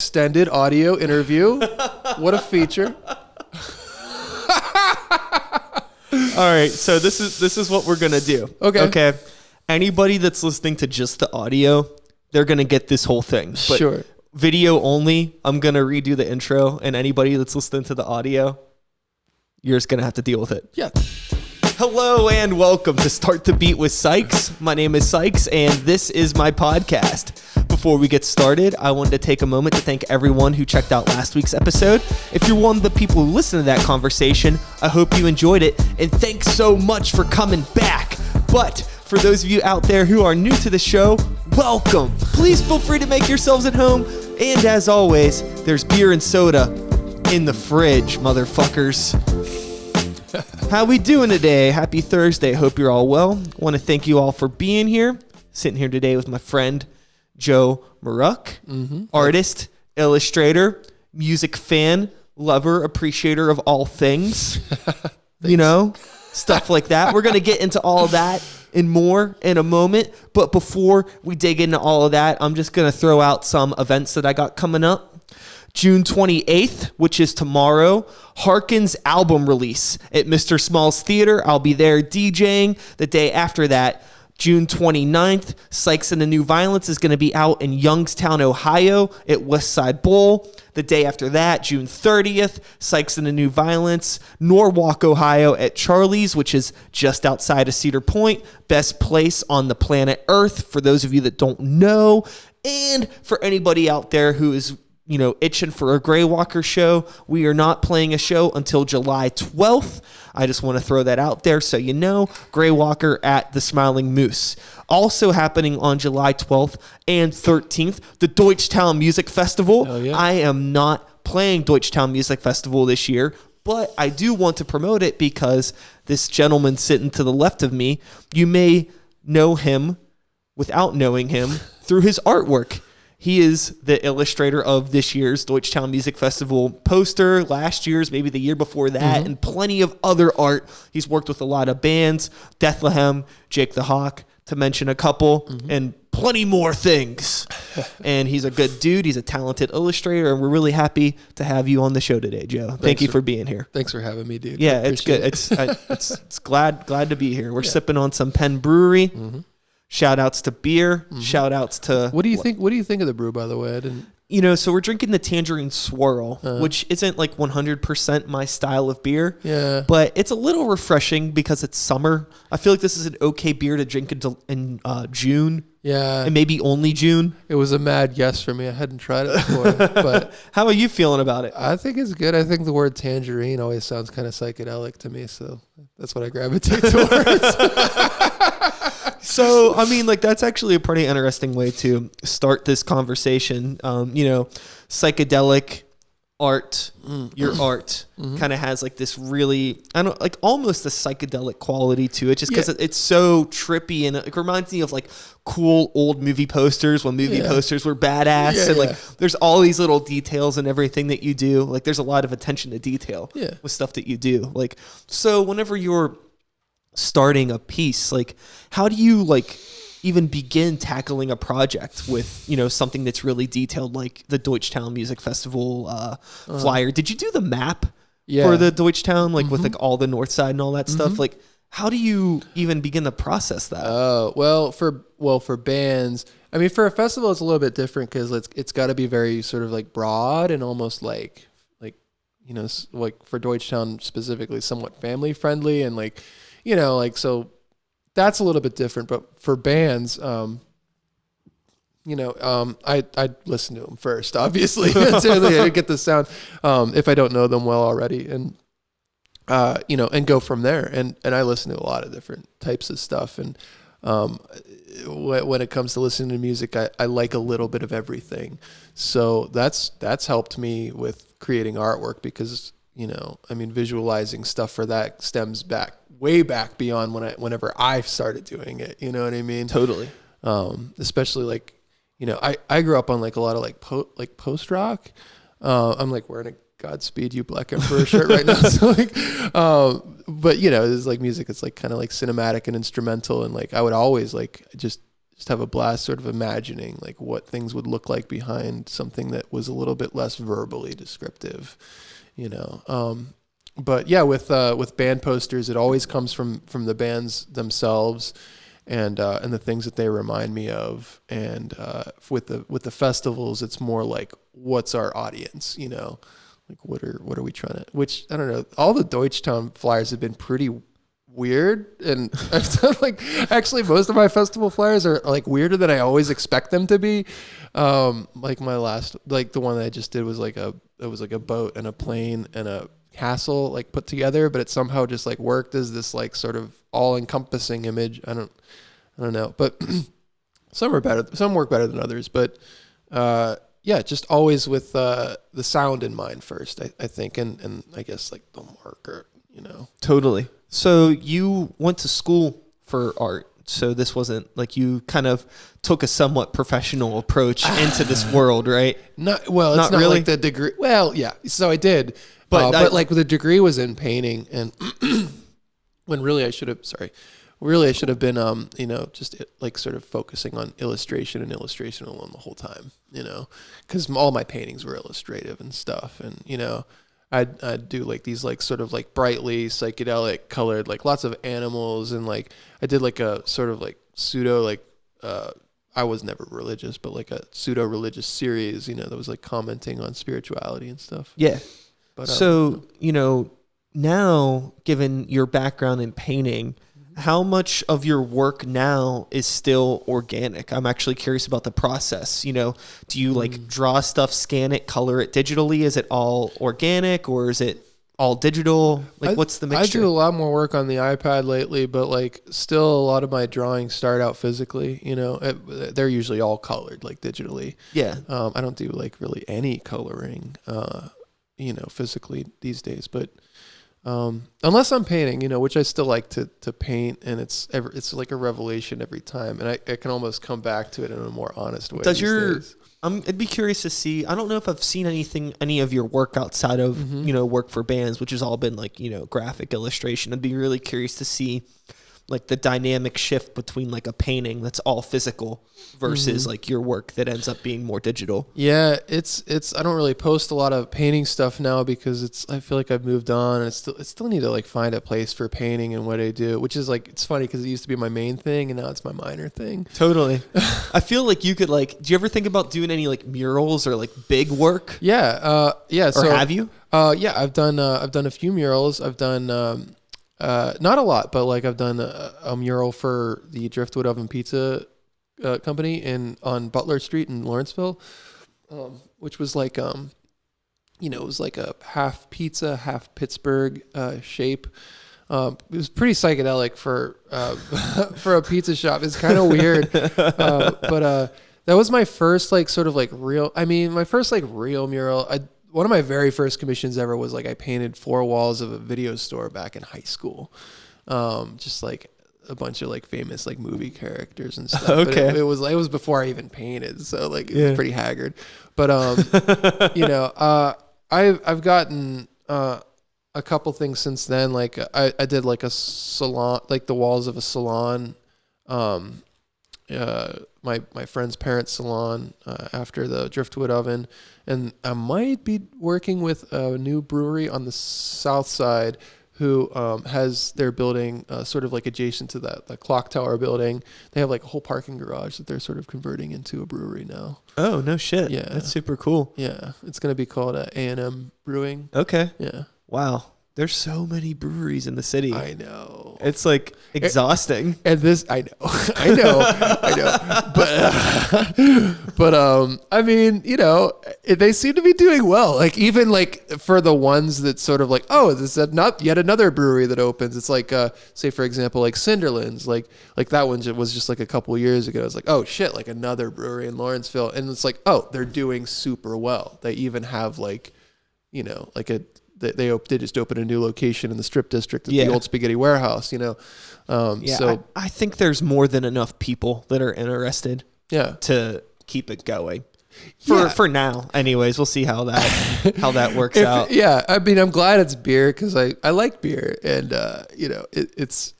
Extended audio interview. What a feature. All right, so this is what we're gonna do. Okay. Anybody that's listening to just the audio, they're gonna get this whole thing. But Sure. video only, I'm gonna redo the intro, and anybody that's listening to the audio, you're just gonna have to deal with it. Yeah. Hello and welcome to Start the Beat with Sykes. My name is Sykes, and this is my podcast. Before we get started, I wanted to take a moment to thank everyone who checked out last week's episode. If you're one of the people who listened to that conversation, I hope you enjoyed it, and thanks so much for coming back. But for those of you out there who are new to the show, welcome. Please feel free to make yourselves at home, and as always, there's beer and soda in the fridge, motherfuckers. How we doing today? Happy Thursday. Hope you're all well. I want to thank you all for being here. Sitting here today with my friend Joe Mruk, artist, illustrator, music fan, lover, appreciator of all things. You know, stuff like that. We're going to get into all of that and more in a moment. But before we dig into all of that, I'm just going to throw out some events that I got coming up. June 28th, which is tomorrow, Harkin's album release at Mr. Small's Theater. I'll be there DJing. The day after that, June 29th, Sykes and the New Violence is going to be out in Youngstown, Ohio at West Side Bowl. The day after that, June 30th, Sykes and the New Violence, Norwalk, Ohio at Charlie's, which is just outside of Cedar Point. Best place on the planet Earth for those of you that don't know. And for anybody out there who is itching for a Grey Walker show, we are not playing a show until July 12th. I just want to throw that out there so you know. Grey Walker at the Smiling Moose. Also happening on July 12th and 13th, the Deutschtown Music Festival. Oh, yeah. I am not playing Deutschtown Music Festival this year, but I do want to promote it because this gentleman sitting to the left of me, you may know him without knowing him through his artwork. He is the illustrator of this year's Deutschtown Music Festival poster, last year's, maybe the year before that, and plenty of other art. He's worked with a lot of bands, Bethlehem, Jake the Hawk, to mention a couple, and plenty more things. And he's a good dude. He's a talented illustrator, and we're really happy to have you on the show today, Joe. Thank you for being here. Thanks for having me, dude. Yeah, it's good. It's glad to be here. We're sipping on some Penn Brewery. Shout outs to beer. Shout outs to... What do you think of the brew, by the way? So we're drinking the Tangerine Swirl, which isn't like 100% my style of beer. Yeah. But it's a little refreshing because it's summer. I feel like this is an okay beer to drink in June. Yeah. And maybe only June. It was a mad guess for me. I hadn't tried it before. But how are you feeling about it? I think it's good. I think the word tangerine always sounds kind of psychedelic to me. So that's what I gravitate towards. So, I mean, that's actually a pretty interesting way to start this conversation. Psychedelic art, your art kind of has this really, almost a psychedelic quality to it just because it's so trippy and it reminds me of cool old movie posters when movie posters were badass. And there's all these little details and everything that you do. There's a lot of attention to detail with stuff that you do. So whenever you're starting a piece, how do you even begin tackling a project with something that's really detailed, like the Deutschtown Music Festival flyer? Did you do the map for the Deutschtown, with all the north side and all that stuff? How do you even begin to process that? For bands, I mean, for a festival it's a little bit different because it's got to be very sort of broad and almost for Deutschtown specifically somewhat family friendly and so that's a little bit different. But for bands, I'd listen to them first, obviously, to get the sound, if I don't know them well already, and go from there. And I listen to a lot of different types of stuff. And when it comes to listening to music, I like a little bit of everything. So that's helped me with creating artwork because, visualizing stuff for that stems way back beyond whenever I started doing it. You know what I mean? Totally. Especially I grew up on a lot of post rock. I'm wearing a Godspeed You Black Emperor shirt right now. So but it's music. It's kind of cinematic and instrumental. And I would always just just have a blast sort of imagining like what things would look like behind something that was a little bit less verbally descriptive, you know. But yeah, with band posters, it always comes from the bands themselves, and the things that they remind me of. And with the festivals, it's more like, what's our audience, you know, like what are we trying to? Which I don't know. All the Deutschtown flyers have been pretty weird, and I've done like, actually most of my festival flyers are like weirder than I always expect them to be. Like my last, like the one that I just did was like it was like a boat and a plane and a castle like put together, but it somehow just like worked as this like sort of all-encompassing image. I don't know, but some work better than others, but yeah, just always with the sound in mind first, I think, and I guess like the marker, you know. Totally. So you went to school for art, so this wasn't like you kind of took a somewhat professional approach into this world, right? It's not really like the degree. Well, yeah, so I did. But like the degree was in painting, and when really I should have been, you know, just like sort of focusing on illustration alone the whole time, you know, because all my paintings were illustrative and stuff. And, you know, I'd do like these like sort of like brightly psychedelic colored, like lots of animals. And like I did like a sort of like pseudo, like, I was never religious, but like a pseudo religious series, you know, that was like commenting on spirituality and stuff. Yeah. But, so, you know, now given your background in painting, how much of your work now is still organic? I'm actually curious about the process. You know, do you like draw stuff, scan it, color it digitally? Is it all organic or is it all digital? Like what's the mixture? I do a lot more work on the iPad lately, but like still a lot of my drawings start out physically, you know. They're usually all colored like digitally. Yeah. I don't do like really any coloring, you know, physically these days, but unless I'm painting, you know, which I still like to paint, and it's like a revelation every time, and I can almost come back to it in a more honest way. I'd be curious to see. I don't know if I've seen any of your work outside of, you know, work for bands, which has all been like, you know, graphic illustration. I'd be really curious to see like the dynamic shift between like a painting that's all physical versus like your work that ends up being more digital. Yeah, it's I don't really post a lot of painting stuff now because I feel like I've moved on, and I still need to like find a place for painting and what I do, which is like, it's funny because it used to be my main thing and now it's my minor thing. Totally. I feel like you could like, do you ever think about doing any like murals or like big work? Yeah. Yeah. Or have you? Yeah, I've done a few murals. I've done, not a lot, but like I've done a mural for the Driftwood Oven Pizza company on Butler Street in Lawrenceville, which was like, you know, it was like a half pizza, half Pittsburgh shape. It was pretty psychedelic for a pizza shop. It's kind of weird, but that was my first like sort of like real. I mean, my first like real mural. One of my very first commissions ever was like I painted 4 walls of a video store back in high school, just like a bunch of like famous like movie characters and stuff. Okay, but it was before I even painted, so like it was pretty haggard. But you know, I've gotten a couple things since then. Like I did like a salon, like the walls of a salon. My friend's parents' salon after the Driftwood Oven, and I might be working with a new brewery on the south side who has their building sort of like adjacent to the clock tower building. They have like a whole parking garage that they're sort of converting into a brewery now. Oh, no shit. Yeah. That's super cool. Yeah. It's going to be called A&M Brewing. Okay. Yeah. Wow. There's so many breweries in the city. I know. It's like exhausting. And this, I know. But I mean, you know, they seem to be doing well. Like even like for the ones that sort of like, oh, this is not yet another brewery that opens. It's like, say for example, like Cinderlands, like that one was just like a couple of years ago. It's like, oh shit, like another brewery in Lawrenceville, and it's like, oh, they're doing super well. They even have like, you know, like they just opened a new location in the Strip District at the old Spaghetti Warehouse, you know. So I think there's more than enough people that are interested to keep it going. For now, anyways, we'll see how that works out. Yeah, I mean, I'm glad it's beer because I like beer, and you know, it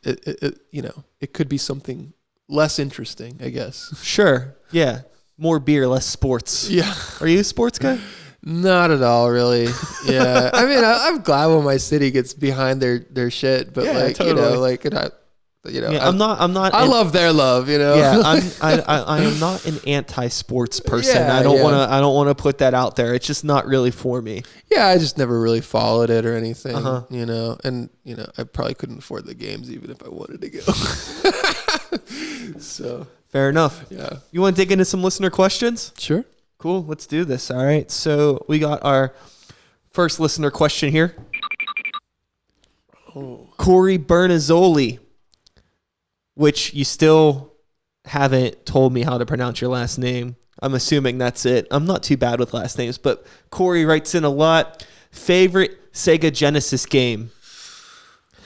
you know, it could be something less interesting, I guess. Sure. Yeah. More beer, less sports. Yeah. Are you a sports guy? Not at all, really. Yeah. I mean, I'm glad when my city gets behind their shit, but Yeah, like, totally. Yeah, I'm not. I love their love, Yeah, I am not an anti-sports person. Yeah, I don't yeah. want to put that out there. It's just not really for me. Yeah, I just never really followed it or anything, Uh-huh. and I probably couldn't afford the games even if I wanted to go. So, Fair enough. yeah. You want to dig into some listener questions? Sure. Cool. Let's do this. All right. So we got our first listener question here. Oh. Corey Bernazzoli, which you still haven't told me how to pronounce your last name. I'm assuming that's it. I'm not too bad with last names, but Corey writes in a lot. Favorite Sega Genesis game.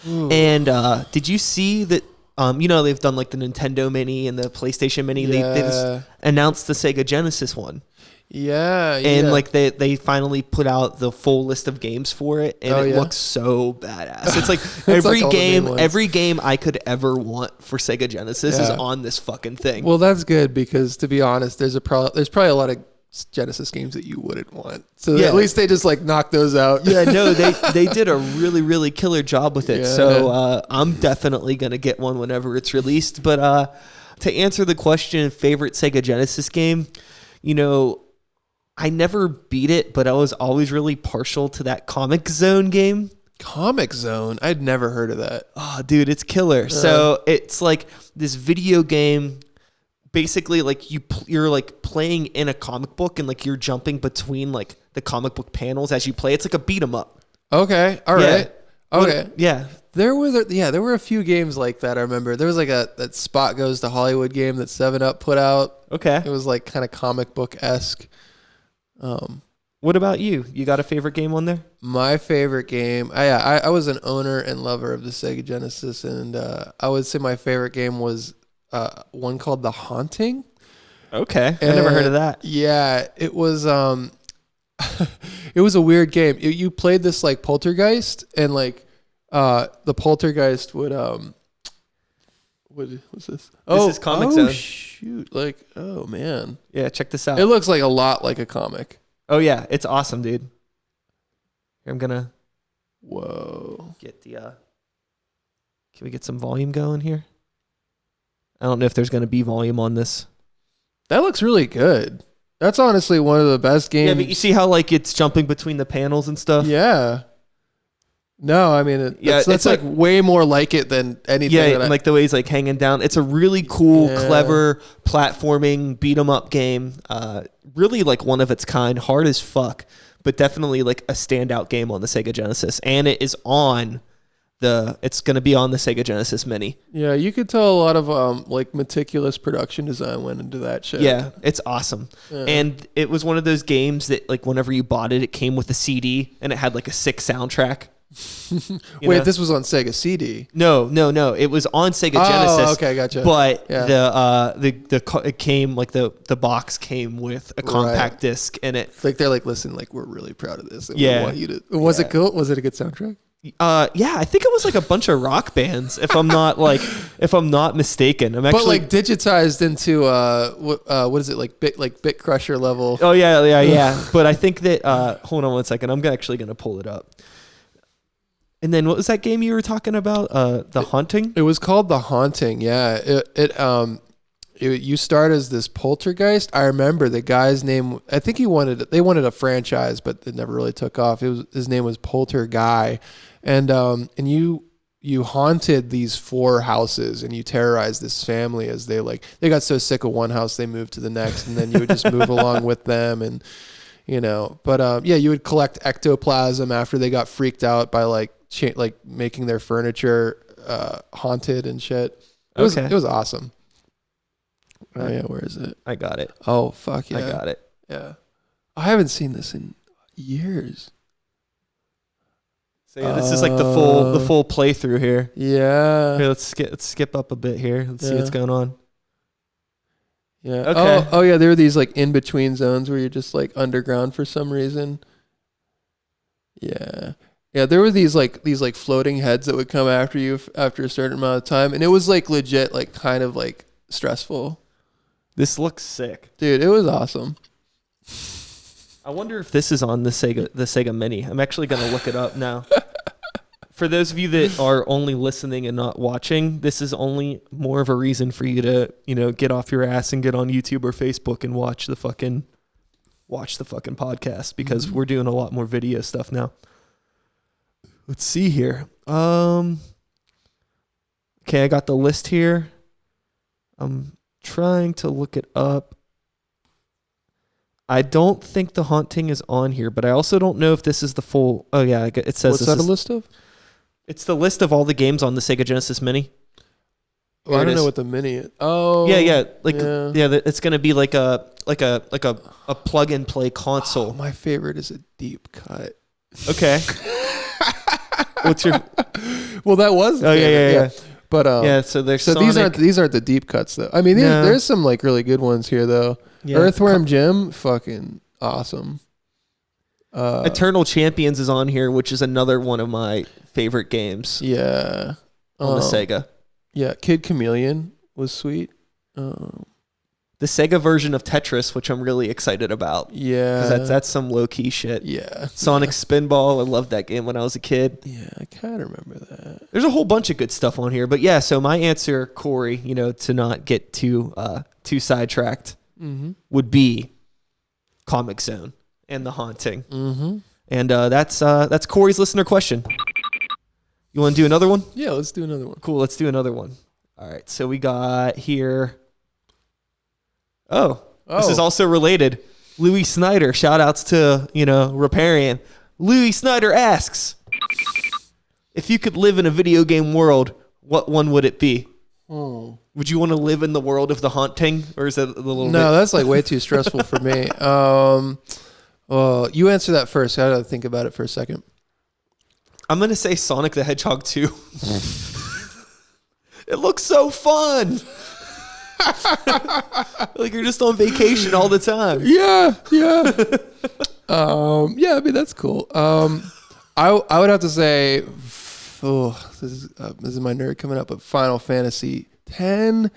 Ooh. And did you see that? They've done like the Nintendo Mini and the PlayStation Mini. Yeah. They just announced the Sega Genesis one. Yeah. And yeah. like they finally put out the full list of games for it, and Oh, it yeah? looks so badass. It's like like all the main ones. every game I could ever want for Sega Genesis is Yeah. on this fucking thing. Well, that's good because to be honest, there's probably a lot of Genesis games that you wouldn't want. So Yeah. at least they just like knock those out. Yeah, no, they did a really, really killer job with it. Yeah. So I'm definitely gonna get one whenever it's released. But to answer the question, favorite Sega Genesis game, I never beat it, but I was always really partial to that Comic Zone game. Comic Zone. I'd never heard of that. Oh, dude, it's killer. So it's like this video game. Basically, like you're like playing in a comic book, and like you're jumping between like the comic book panels as you play. It's like a beat 'em up. Okay. All Yeah. right. Okay. Yeah. There were a few games like that. I remember there was like that Spot Goes to Hollywood game that 7-Up put out. Okay. It was like kind of comic book esque. What about you? You got a favorite game on there? My favorite game. I was an owner and lover of the Sega Genesis, and I would say my favorite game was one called The Haunting. Okay. I never heard of that. Yeah, it was it was a weird game. You played this like poltergeist, and like the poltergeist would what was this? This is Comic Zone. Shoot. Like, oh man. Yeah, check this out. It looks like a lot like a comic. Oh yeah, it's awesome, dude. I'm gonna Whoa. get the can we get some volume going here? I don't know if there's gonna be volume on this. That looks really good. That's honestly one of the best games. Yeah, but you see how like it's jumping between the panels and stuff? Yeah. No, I mean, it's that's like way more like it than anything. Yeah, that like the way he's like hanging down. It's a really cool, Yeah. clever platforming beat 'em up game. Really like one of its kind, hard as fuck, but definitely like a standout game on the Sega Genesis. And it is on it's going to be on the Sega Genesis Mini. Yeah, you could tell a lot of like meticulous production design went into that shit. Yeah, it's awesome. Yeah. And it was one of those games that like whenever you bought it, it came with a CD and it had like a sick soundtrack. Wait, know? this was on Sega CD. No. It was on Sega Oh, Genesis. okay, gotcha. But Yeah. it came like the box came with a compact disc in it. Like they're like, listen, like we're really proud of this. And Yeah. we want you to. Was it cool? Was it a good soundtrack? Yeah, I think it was like a bunch of rock bands. If I'm not mistaken, I'm actually. But like digitized into what is it like Bit Crusher level? Oh yeah. But I think that hold on one second. I'm actually gonna pull it up. And then what was that game you were talking about? The Haunting? It was called The Haunting. Yeah. You start as this poltergeist. I remember the guy's name. I think they wanted a franchise, but it never really took off. His name was Polter Guy, and you haunted these 4 houses and you terrorized this family as they got so sick of one house they moved to the next, and then you would just move along with them, and But you would collect ectoplasm after they got freaked out by like making their furniture haunted and shit. It was awesome. Oh yeah, where is it? I got it. Oh fuck yeah, I got it. Yeah, I haven't seen this in years. So yeah, this is like the full playthrough here. Yeah. Here, let's skip up a bit here. Let's see what's going on. Yeah. Okay. Oh yeah, there were these like in between zones where you're just like underground for some reason. Yeah. Yeah, there were these floating heads that would come after you after a certain amount of time, and it was like legit like kind of like stressful. This looks sick. Dude, it was awesome. I wonder if this is on the Sega Mini. I'm actually going to look it up now. For those of you that are only listening and not watching, this is only more of a reason for you to, get off your ass and get on YouTube or Facebook and watch the fucking podcast, because we're doing a lot more video stuff now. Let's see here. Okay, I got the list here. I'm trying to look it up. I don't think The Haunting is on here, but I also don't know if this is the full. Oh yeah, it says. What's that a list of? It's the list of all the games on the Sega Genesis Mini. Well, I don't know what the Mini is. Oh. Yeah. It's gonna be like a plug and play console. Oh, my favorite is a deep cut. Okay. What's your? Well, that was. Oh yeah. But so there's these aren't the deep cuts though. I mean, there's some like really good ones here though. Yeah. Earthworm Jim, fucking awesome. Eternal Champions is on here, which is another one of my favorite games. Yeah, on the Sega. Yeah, Kid Chameleon was sweet. The Sega version of Tetris, which I'm really excited about. Yeah, because that's some low key shit. Yeah, Sonic Spinball. I loved that game when I was a kid. Yeah, I kind of remember that. There's a whole bunch of good stuff on here, but yeah. So my answer, Corey, to not get too sidetracked, would be Comic Zone and The Haunting. And that's Corey's listener question. You want to do another one? Yeah, let's do another one. Cool, let's do another one. All right, so we got here. Oh, this is also related. Louis Snyder, shout outs to, Riparian. Louis Snyder asks, if you could live in a video game world, what one would it be? Oh. Would you want to live in the world of The Haunting, or is that a little bit? No, that's like way too stressful for me. Well, you answer that first. I gotta think about it for a second. I'm going to say Sonic the Hedgehog 2. It looks so fun. Like you're just on vacation all the time. Yeah. Yeah, I mean, that's cool. I would have to say, this is my nerd coming up, but Final Fantasy X,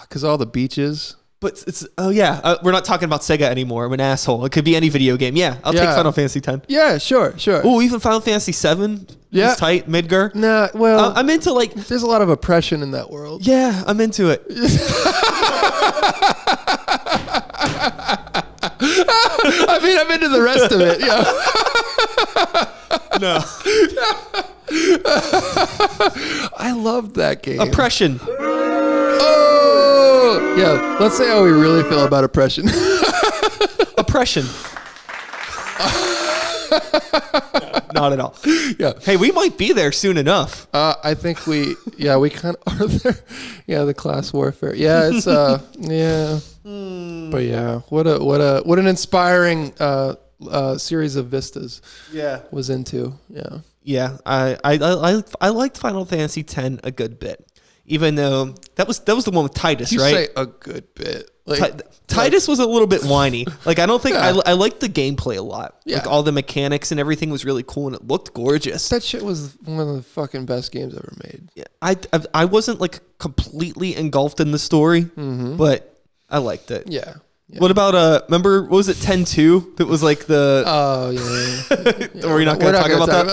because all the beaches. But we're not talking about Sega anymore. I'm an asshole. It could be any video game. Yeah, I'll take Final Fantasy X. Yeah, sure. Oh, even Final Fantasy 7. Yeah, it's tight. Midgar. Nah, well, I'm into like. There's a lot of oppression in that world. Yeah, I'm into it. I mean, I'm into the rest of it. Yeah. No. I loved that game. Oppression. Oh, yeah. Let's say how we really feel about oppression. Oppression. Not at all. Yeah. Hey, we might be there soon enough. I think we kind of are there. Yeah, the class warfare. Yeah, it's yeah. But yeah, what an inspiring series of vistas. Yeah. Was into. Yeah. Yeah, I liked Final Fantasy X a good bit, even though that was the one with Titus, you right? Say a good bit. Like, Titus was a little bit whiny. Like I don't think I liked the gameplay a lot. Yeah. Like all the mechanics and everything was really cool and it looked gorgeous. That shit was one of the fucking best games ever made. Yeah, I wasn't like completely engulfed in the story, but I liked it. Yeah. Yeah. What about remember what was it 10-2 that was like the oh yeah. We're not going to talk about that.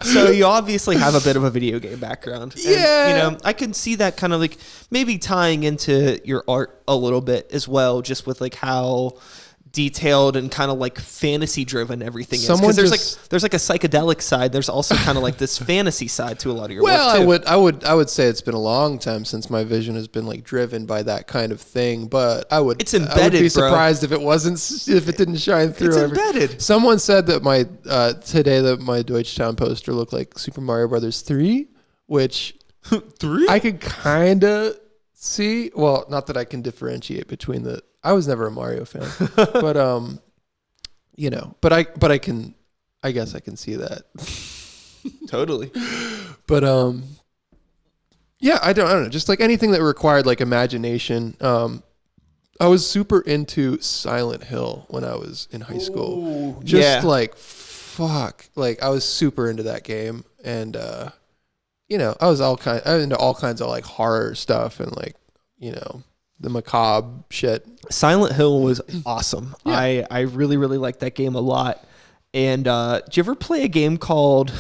So you obviously have a bit of a video game background. And, yeah. I can see that kind of like maybe tying into your art a little bit as well, just with like how detailed and kind of like fantasy driven everything is. Because there's like a psychedelic side. There's also kind of like this fantasy side to a lot of your work too. I would say it's been a long time since my vision has been like driven by that kind of thing. But it's embedded. I would be surprised if it didn't shine through. It's embedded. Someone said that my Deutschtown poster looked like Super Mario Brothers 3, which 3 I could kind of see. Well, not that I can differentiate between the. I was never a Mario fan, but but I guess I can see that. Totally. But yeah, I don't know, just like anything that required like imagination. I was super into Silent Hill when I was in high school. Like fuck, like I was super into that game, and I was into all kinds of like horror stuff and like, the macabre shit. Silent Hill was awesome. Yeah. I really, really liked that game a lot. And did you ever play a game called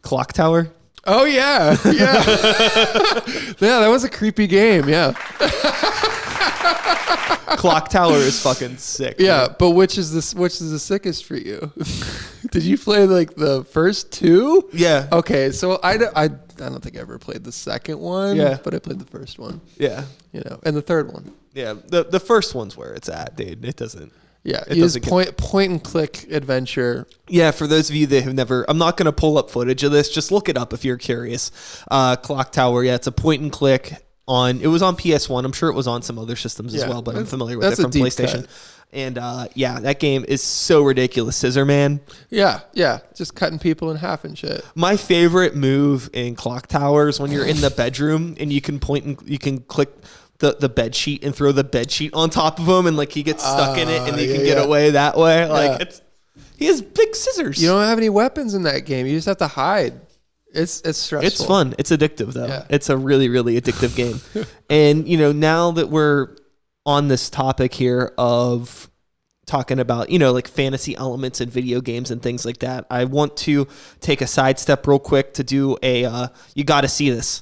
Clock Tower? Oh yeah. Yeah. Yeah, that was a creepy game. Yeah. Clock Tower is fucking sick. Yeah, dude. but which is the sickest for you? Did you play like the first two? Yeah. Okay, so I don't think I ever played the second one. Yeah. But I played the first one. Yeah. And the third one. Yeah. The first one's where it's at, dude. It doesn't. Yeah, It it is doesn't point and click adventure. Yeah, for those of you that have never, I'm not going to pull up footage of this. Just look it up if you're curious. Clock Tower, yeah, it's a point and click it was on PS1. I'm sure it was on some other systems as well, but I'm familiar with it from PlayStation. Cut. And yeah, that game is so ridiculous. Scissor Man. Yeah, just cutting people in half and shit. My favorite move in Clock Tower is when you're in the bedroom and you can point and you can click the bed sheet and throw the bed sheet on top of him, and like he gets stuck in it, and you can get away that way. Like he has big scissors. You don't have any weapons in that game. You just have to hide. It's stressful. It's fun. It's addictive though. Yeah. It's a really, really addictive game. And now that we're on this topic here of talking about, like fantasy elements in video games and things like that, I want to take a sidestep real quick to do you got to see this.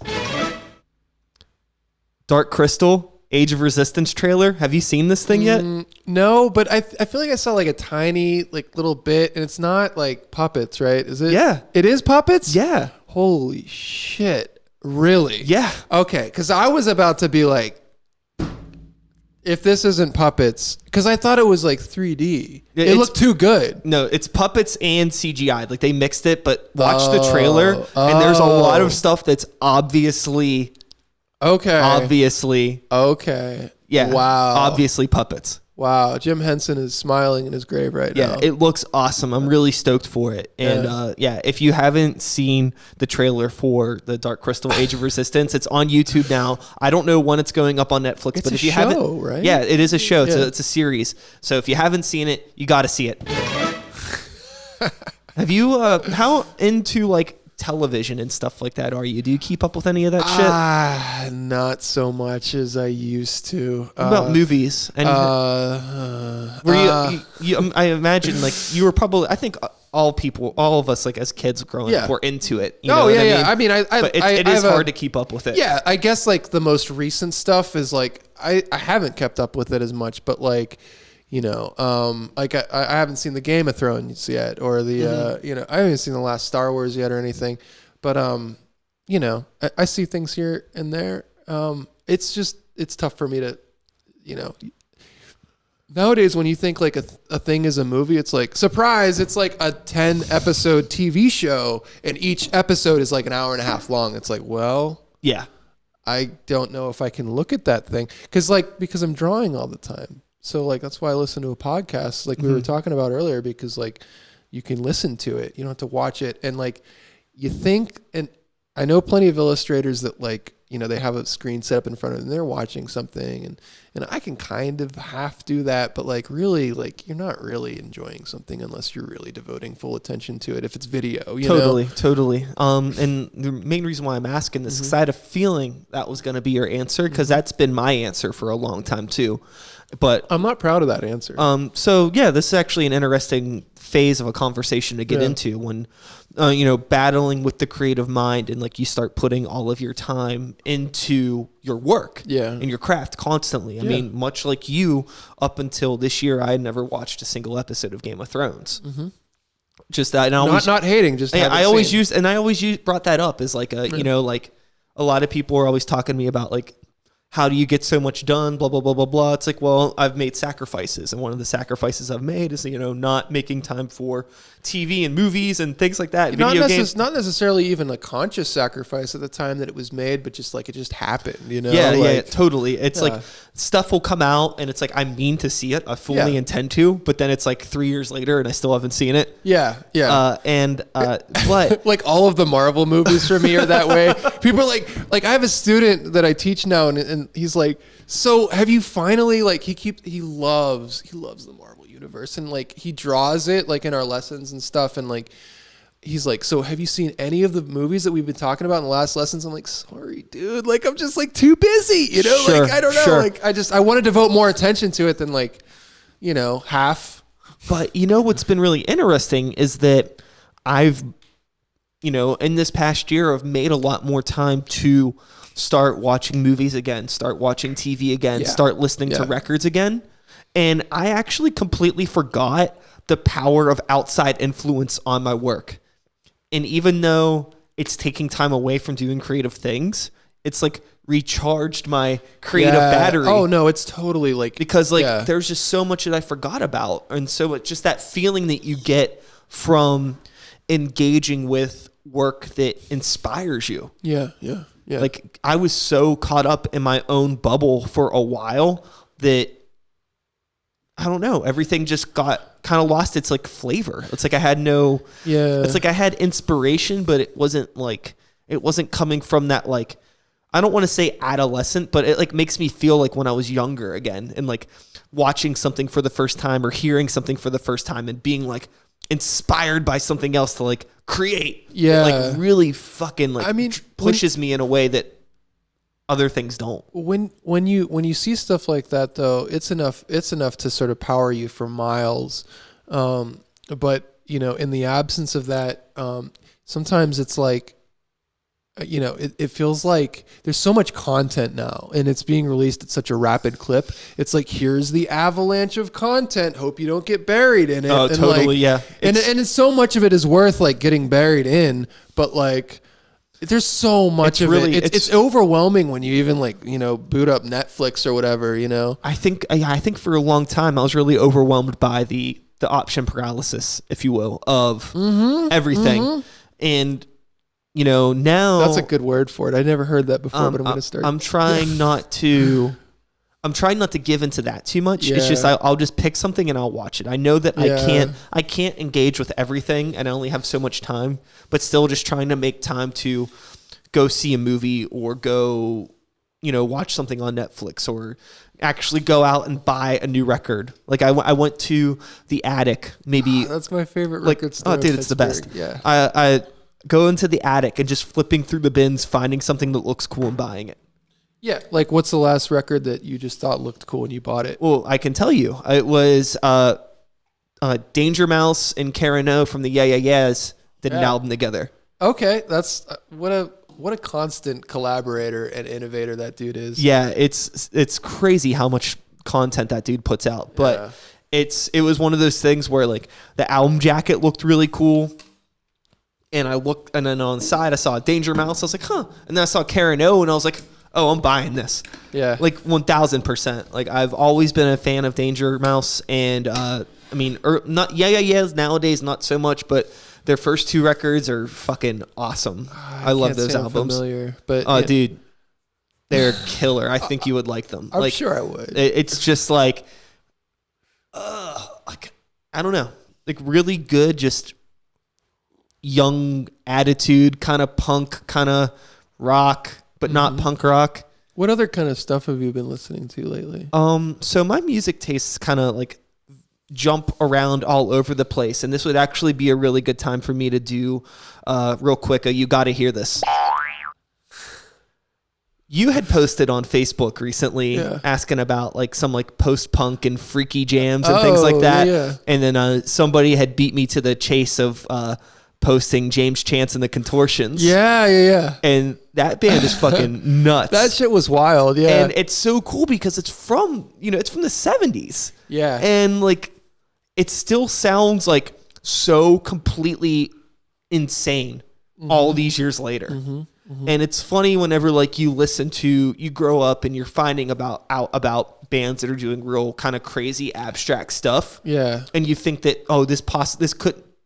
Dark Crystal, Age of Resistance trailer. Have you seen this thing yet? No, but I feel like I saw like a tiny like little bit, and it's not like puppets, right? Is it? Yeah. It is puppets? Yeah. Holy shit. Really? Yeah. Okay, because I was about to be like, if this isn't puppets, because I thought it was like 3D. It looked too good. No, it's puppets and CGI. Like they mixed it, but watch the trailer, and there's a lot of stuff that's obviously... Obviously. Okay. Yeah. Wow. Obviously puppets. Wow. Jim Henson is smiling in his grave right now. Yeah, it looks awesome. I'm really stoked for it. And if you haven't seen the trailer for the Dark Crystal Age of Resistance, it's on YouTube now. I don't know when it's going up on Netflix, It's but a if you show, haven't, right? Yeah, it is a show. Yeah. It's a series. So if you haven't seen it, you got to see it. Have you how into like television and stuff like that are you? Do you keep up with any of that shit? Not so much as I used to. What about movies? And I imagine like you were probably, I think all of us like as kids growing up were into it. You know what I mean? But it is hard to keep up with it. Yeah, I guess like the most recent stuff is like I haven't kept up with it as much, but like like I haven't seen the Game of Thrones yet, or the I haven't seen the last Star Wars yet or anything, but I see things here and there. It's tough for me to, nowadays when you think like a thing is a movie, it's like, surprise, it's like a 10 episode TV show and each episode is like an hour and a half long. It's like, well, yeah, I don't know if I can look at that thing because I'm drawing all the time. So like, that's why I listen to a podcast like we were talking about earlier, because like you can listen to it. You don't have to watch it. And like you think, and I know plenty of illustrators that like, they have a screen set up in front of them and they're watching something, and I can kind of half do that, but like really, like you're not really enjoying something unless you're really devoting full attention to it. If it's video, Totally. And the main reason why I'm asking this is I had a feeling that was going to be your answer, because that's been my answer for a long time too. But I'm not proud of that answer. So yeah, this is actually an interesting phase of a conversation to get into when, battling with the creative mind, and like you start putting all of your time into your work and your craft constantly. I mean, much like you, up until this year, I had never watched a single episode of Game of Thrones. Just that, and not hating, just I always brought that up as like like a lot of people are always talking to me about like, how do you get so much done? Blah, blah, blah, blah, blah. It's like, well, I've made sacrifices. And one of the sacrifices I've made is, not making time for TV and movies and things like that. Video games. Not necessarily even a conscious sacrifice at the time that it was made, but just like it just happened, Yeah, totally. It's like stuff will come out and it's like, I mean to see it. I fully intend to, but then it's like 3 years later and I still haven't seen it. Yeah. But like all of the Marvel movies for me are that way. People are like I have a student that I teach now, and he's like, so have you finally, like, he loves the Marvel universe, and like he draws it like in our lessons and stuff, and like he's like, so have you seen any of the movies that we've been talking about in the last lessons? I'm like, sorry, dude. Like, I'm just like too busy, you know? Sure, like, I don't know. sure. Like, I want to devote more attention to it than like, you know, half. But you know what's been really interesting is that I've, you know, in this past year, I've made a lot more time to start watching movies again, start watching TV again, start listening to records again. And I actually completely forgot the power of outside influence on my work. And even though it's taking time away from doing creative things, it's like recharged my creative battery. Oh no, it's totally like, because like there's just so much that I forgot about. And so it's just that feeling that you get from engaging with work that inspires you. Yeah. Like I was so caught up in my own bubble for a while that I don't know, everything just got kind of lost its like flavor. It's like I had it's like I had inspiration, but it wasn't coming from that, like, I don't want to say adolescent, but it like makes me feel like when I was younger again, and like watching something for the first time or hearing something for the first time and being like inspired by something else to like create. Yeah. It like really fucking like, I mean, pushes me in a way that other things don't. When you see stuff like that though, it's enough to sort of power you for miles. But you know, in the absence of that, sometimes it's like, you know, it feels like there's so much content now and it's being released at such a rapid clip. It's like, here's the avalanche of content. Hope you don't get buried in it. Oh, and totally. Like, yeah. And so much of it is worth like getting buried in, but like, there's so much of really, it. It's overwhelming when you even like, you know, boot up Netflix or whatever, you know? I think for a long time I was really overwhelmed by the option paralysis, if you will, of everything. Mm-hmm. And you know, now that's a good word for it. I never heard that before, but I'm going to start. I'm trying not to give into that too much. Yeah. It's just I'll just pick something and I'll watch it. I know that I can't engage with everything and I only have so much time, but still just trying to make time to go see a movie or go, you know, watch something on Netflix or actually go out and buy a new record. Like I went to the Attic, maybe. That's my favorite record store. Oh, dude, it's the best. Yeah. I go into the Attic and just flipping through the bins, finding something that looks cool and buying it. Yeah. Like, what's the last record that you just thought looked cool and you bought it? Well, I can tell you. It was Danger Mouse and Karen O from the Yeah Yeah Yeahs did an album together. Okay. That's what a constant collaborator and innovator that dude is. Yeah, it's crazy how much content that dude puts out. But it was one of those things where like the album jacket looked really cool. And I looked, and then on the side, I saw Danger Mouse. I was like, huh. And then I saw Karen O, and I was like, oh, I'm buying this. Yeah. Like 1,000%. Like, I've always been a fan of Danger Mouse. And, I mean, not Yeah Yeah Yeahs nowadays, not so much, but their first two records are fucking awesome. I love those albums. Familiar, but dude, they're killer. I think you would like them. I'm like, sure I would. It's just like, I don't know. Like, really good, just young attitude, kind of punk, kind of rock, but not punk rock. What other kind of stuff have you been listening to lately? So my music tastes kind of like jump around all over the place, and this would actually be a really good time for me to do real quick. You got to hear this. You had posted on Facebook recently asking about like some like post-punk and freaky jams and things like that. Yeah. And then somebody had beat me to the chase of posting James Chance and the Contortions. Yeah. And that band is fucking nuts. That shit was wild, yeah. And it's so cool because it's from the 70s. Yeah. And like it still sounds like so completely insane all these years later. And it's funny whenever like you grow up and you're finding out about bands that are doing real kind of crazy abstract stuff. Yeah. And you think that,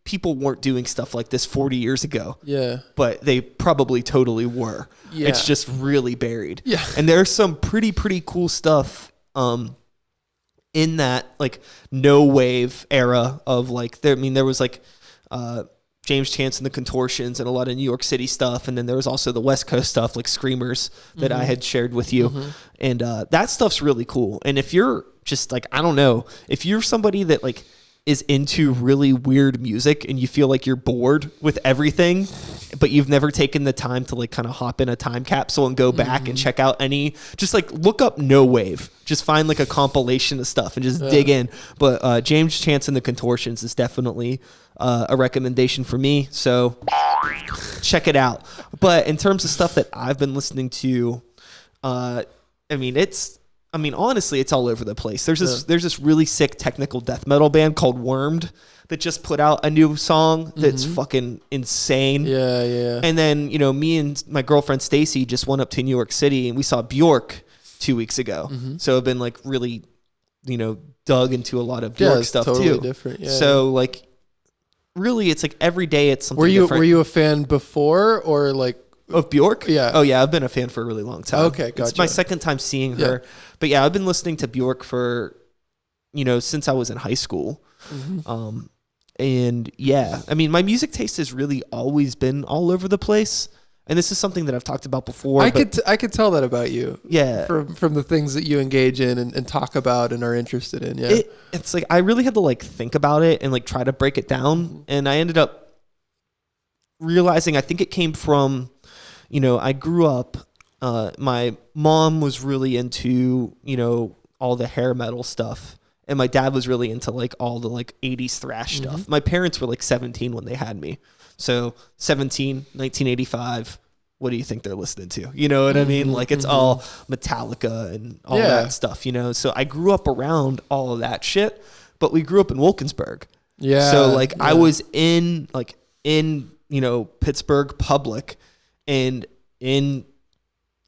people weren't doing stuff like this 40 years ago. Yeah. But they probably totally were. Yeah. It's just really buried. Yeah. And there's some pretty cool stuff in that like no wave era of like there was like James Chance and the Contortions and a lot of New York City stuff, and then there was also the West Coast stuff like Screamers that I had shared with you. And that stuff's really cool. And if you're just like, I don't know, if you're somebody that like is into really weird music and you feel like you're bored with everything, but you've never taken the time to like kind of hop in a time capsule and go back and check out just like look up No Wave, just find like a compilation of stuff and just dig in. But James Chance and the Contortions is definitely a recommendation for me. So check it out. But in terms of stuff that I've been listening to, honestly, it's all over the place. There's this really sick technical death metal band called Wormed that just put out a new song that's fucking insane. Yeah. And then, me and my girlfriend Stacy just went up to New York City and we saw Bjork 2 weeks ago. So I've been like really, dug into a lot of Bjork stuff totally too. Different. Yeah. So like, really, it's like every day it's something different. Were you a fan before or like? Of Bjork? Yeah. Oh, yeah. I've been a fan for a really long time. Okay, gotcha. It's my second time seeing her. But yeah, I've been listening to Bjork for, since I was in high school. And yeah, my music taste has really always been all over the place. And this is something that I've talked about before. I could tell that about you. Yeah. From the things that you engage in and talk about and are interested in. Yeah. It's like I really had to like think about it and like try to break it down. And I ended up realizing I think it came from, I grew up, my mom was really into, all the hair metal stuff. And my dad was really into like all the like 80s thrash stuff. My parents were like 17 when they had me. So 17, 1985, what do you think they're listening to? You know what I mean? Like it's all Metallica and all that stuff, So I grew up around all of that shit, but we grew up in Wilkinsburg. Yeah. So like I was in Pittsburgh public, and in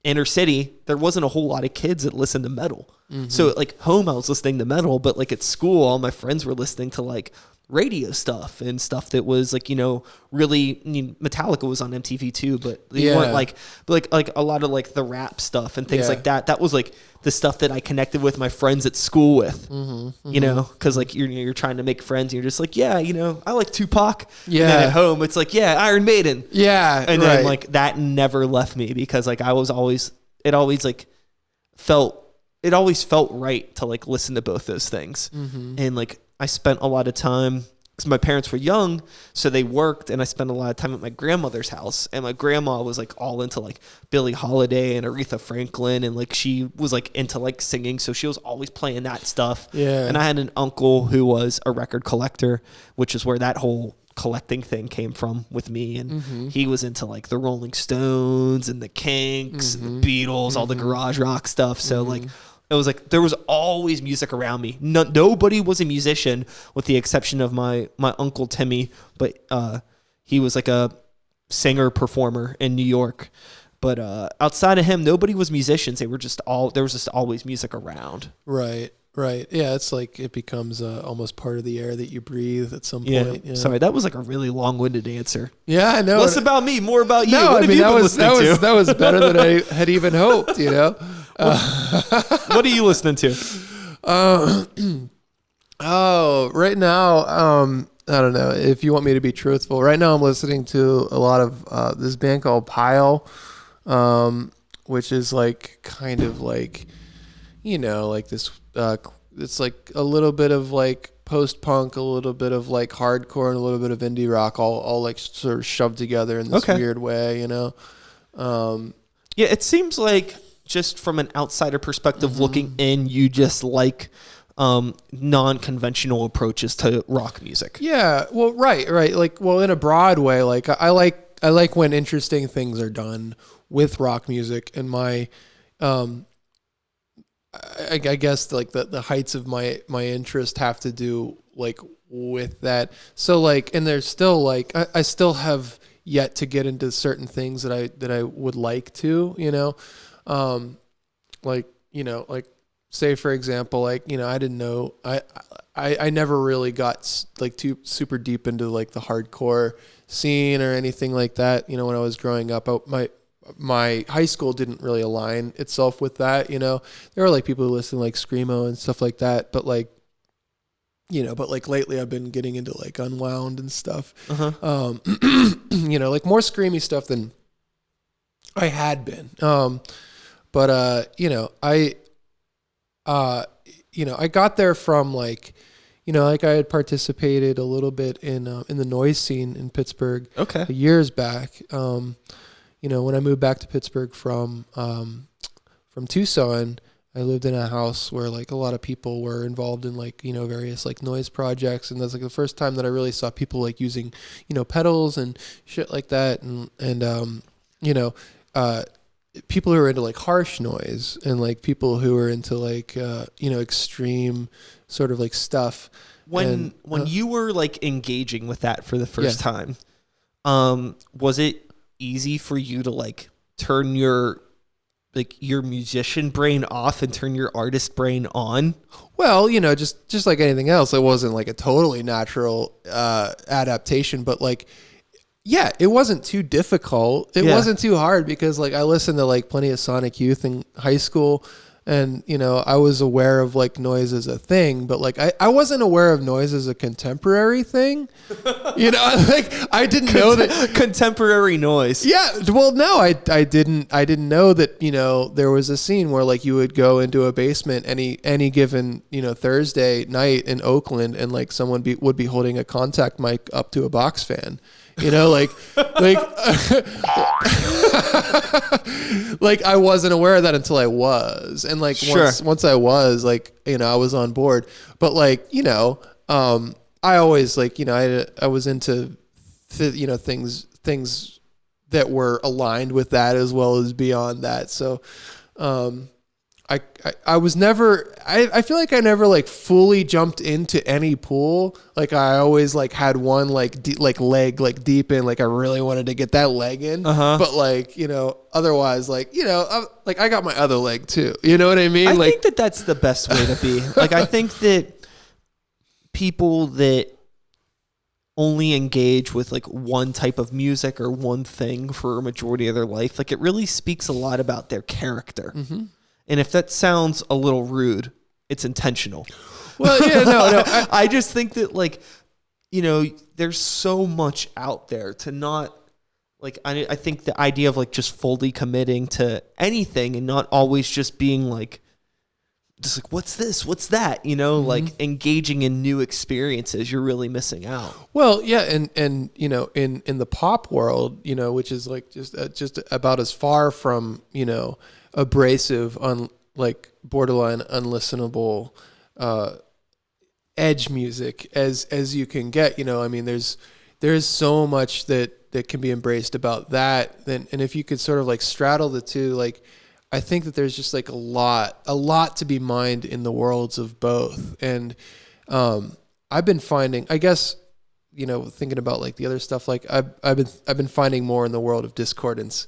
inner city, there wasn't a whole lot of kids that listened to metal. So like home, I was listening to metal, but like at school, all my friends were listening to like radio stuff and stuff that was like, really, Metallica was on MTV too, but they weren't like a lot of like the rap stuff and things like that. That was like the stuff that I connected with my friends at school with, cause like you're trying to make friends and you're just like, I like Tupac. Yeah. And then at home, it's like, Iron Maiden. Yeah. And then like that never left me because like it always felt right to like listen to both those things. And like I spent a lot of time because my parents were young, so they worked, and I spent a lot of time at my grandmother's house. And my grandma was like all into like Billie Holiday and Aretha Franklin, and like she was like into like singing, so she was always playing that stuff. Yeah. And I had an uncle who was a record collector, which is where that whole collecting thing came from with me, and he was into like the Rolling Stones and the Kinks and the Beatles, all the garage rock stuff. So like it was like there was always music around me. Nobody was a musician with the exception of my uncle Timmy, but he was like a singer performer in New York. But outside of him, nobody was musicians. There was just always music around. Right. Yeah, it's like it becomes almost part of the air that you breathe at some point. Yeah. Sorry, that was like a really long-winded answer. Yeah, I know. Less about me, more about you. No, what have you been listening to? That was better than I had even hoped. What are you listening to? Right now, I don't know if you want me to be truthful. Right now, I'm listening to a lot of this band called Pile, which is like kind of like, like this. It's like a little bit of like post-punk, a little bit of like hardcore, and a little bit of indie rock, all like sort of shoved together in this weird way. Yeah, it seems like just from an outsider perspective looking in, you just like non-conventional approaches to rock music. Yeah, well, right. Like, well, in a broad way, like I like when interesting things are done with rock music, and my I guess like the heights of my interest have to do like with that. So like, and there's still like I still have yet to get into certain things that I would like to, like say for example, like, I didn't know, I never really got like too super deep into like the hardcore scene or anything like that. When I was growing up, my high school didn't really align itself with that. There were like people who listen to like Screamo and stuff like that, but like, but like lately I've been getting into like Unwound and stuff. Like more screamy stuff than I had been. I got there from like, like I had participated a little bit in the noise scene in Pittsburgh years back. When I moved back to Pittsburgh from Tucson, I lived in a house where like a lot of people were involved in like, various like noise projects. And that's like the first time that I really saw people like using, pedals and shit like that. And people who are into like harsh noise and like people who are into like, extreme sort of like stuff. When you were like engaging with that for the first time, was it easy for you to like turn your musician brain off and turn your artist brain on? Well, just like anything else, it wasn't like a totally natural adaptation, but like, yeah, it wasn't too difficult. It wasn't too hard because like I listened to like plenty of Sonic Youth in high school, and I was aware of like noise as a thing, but like I wasn't aware of noise as a contemporary thing. Like I didn't know that contemporary noise. Yeah, well, no, I didn't know that there was a scene where like you would go into a basement any given Thursday night in Oakland, and like someone would be holding a contact mic up to a box fan. Like like I wasn't aware of that until I was, and like once I was like I was on board. But like I always like I was into things that were aligned with that as well as beyond that. So I was never, I feel like I never like fully jumped into any pool. Like I always like had one like leg like deep in, like I really wanted to get that leg in, but like, otherwise like, like I got my other leg too. You know what I mean? I like, think that that's the best way to be. Like, I think that people that only engage with like one type of music or one thing for a majority of their life, like it really speaks a lot about their character. Mm-hmm. And if that sounds a little rude, it's intentional. Well, yeah, no. I just think that like, there's so much out there to not like, I think the idea of like just fully committing to anything and not always just being like, just like, what's this? What's that? Like engaging in new experiences, you're really missing out. Well, yeah. And in the pop world, which is like just about as far from, abrasive on like borderline unlistenable edge music as you can get. I mean there's so much that can be embraced about that, and if you could sort of like straddle the two, like I think that there's just like a lot to be mined in the worlds of both. And I've been finding, I guess, thinking about like the other stuff, like I've been finding more in the world of discordance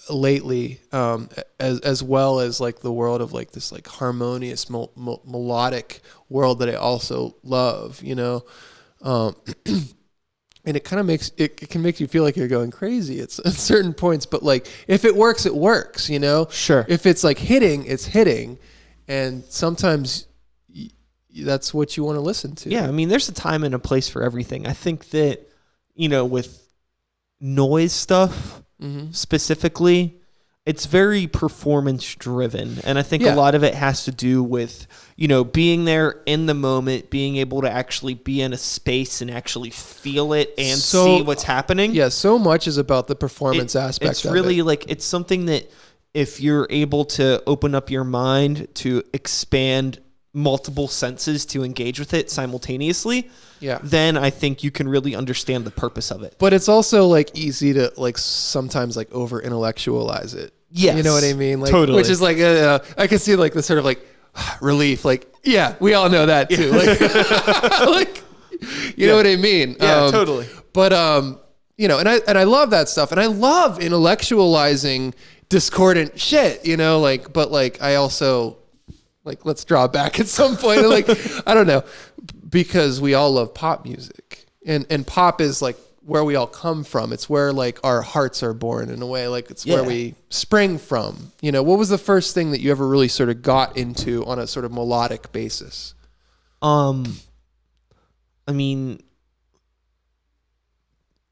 lately, as well as like the world of like this like harmonious melodic world that I also love, and it kind of makes it can make you feel like you're going crazy at certain points, but like if it works, it works, Sure. If it's like hitting, it's hitting, and sometimes that's what you want to listen to. Yeah, I mean, there's a time and a place for everything. I think that with noise stuff. Mm-hmm. Specifically, it's very performance driven, and I think a lot of it has to do with being there in the moment, being able to actually be in a space and actually feel it and see what's happening. Yeah, so much is about the performance aspect. It's really like it's something that if you're able to open up your mind to expand multiple senses to engage with it simultaneously, then I think you can really understand the purpose of it. But it's also like easy to like sometimes like over intellectualize it. Yes. You know what I mean? Like, totally. Which is like, I can see like the sort of like relief. Like, yeah, we all know that too. Like, like you know what I mean? Yeah, totally. But, and I love that stuff, and I love intellectualizing discordant shit, but like, I also like, let's draw back at some point. And like, I don't know, because we all love pop music, and pop is like where we all come from. It's where like our hearts are born in a way, like it's where we spring from. What was the first thing that you ever really sort of got into on a sort of melodic basis? I mean,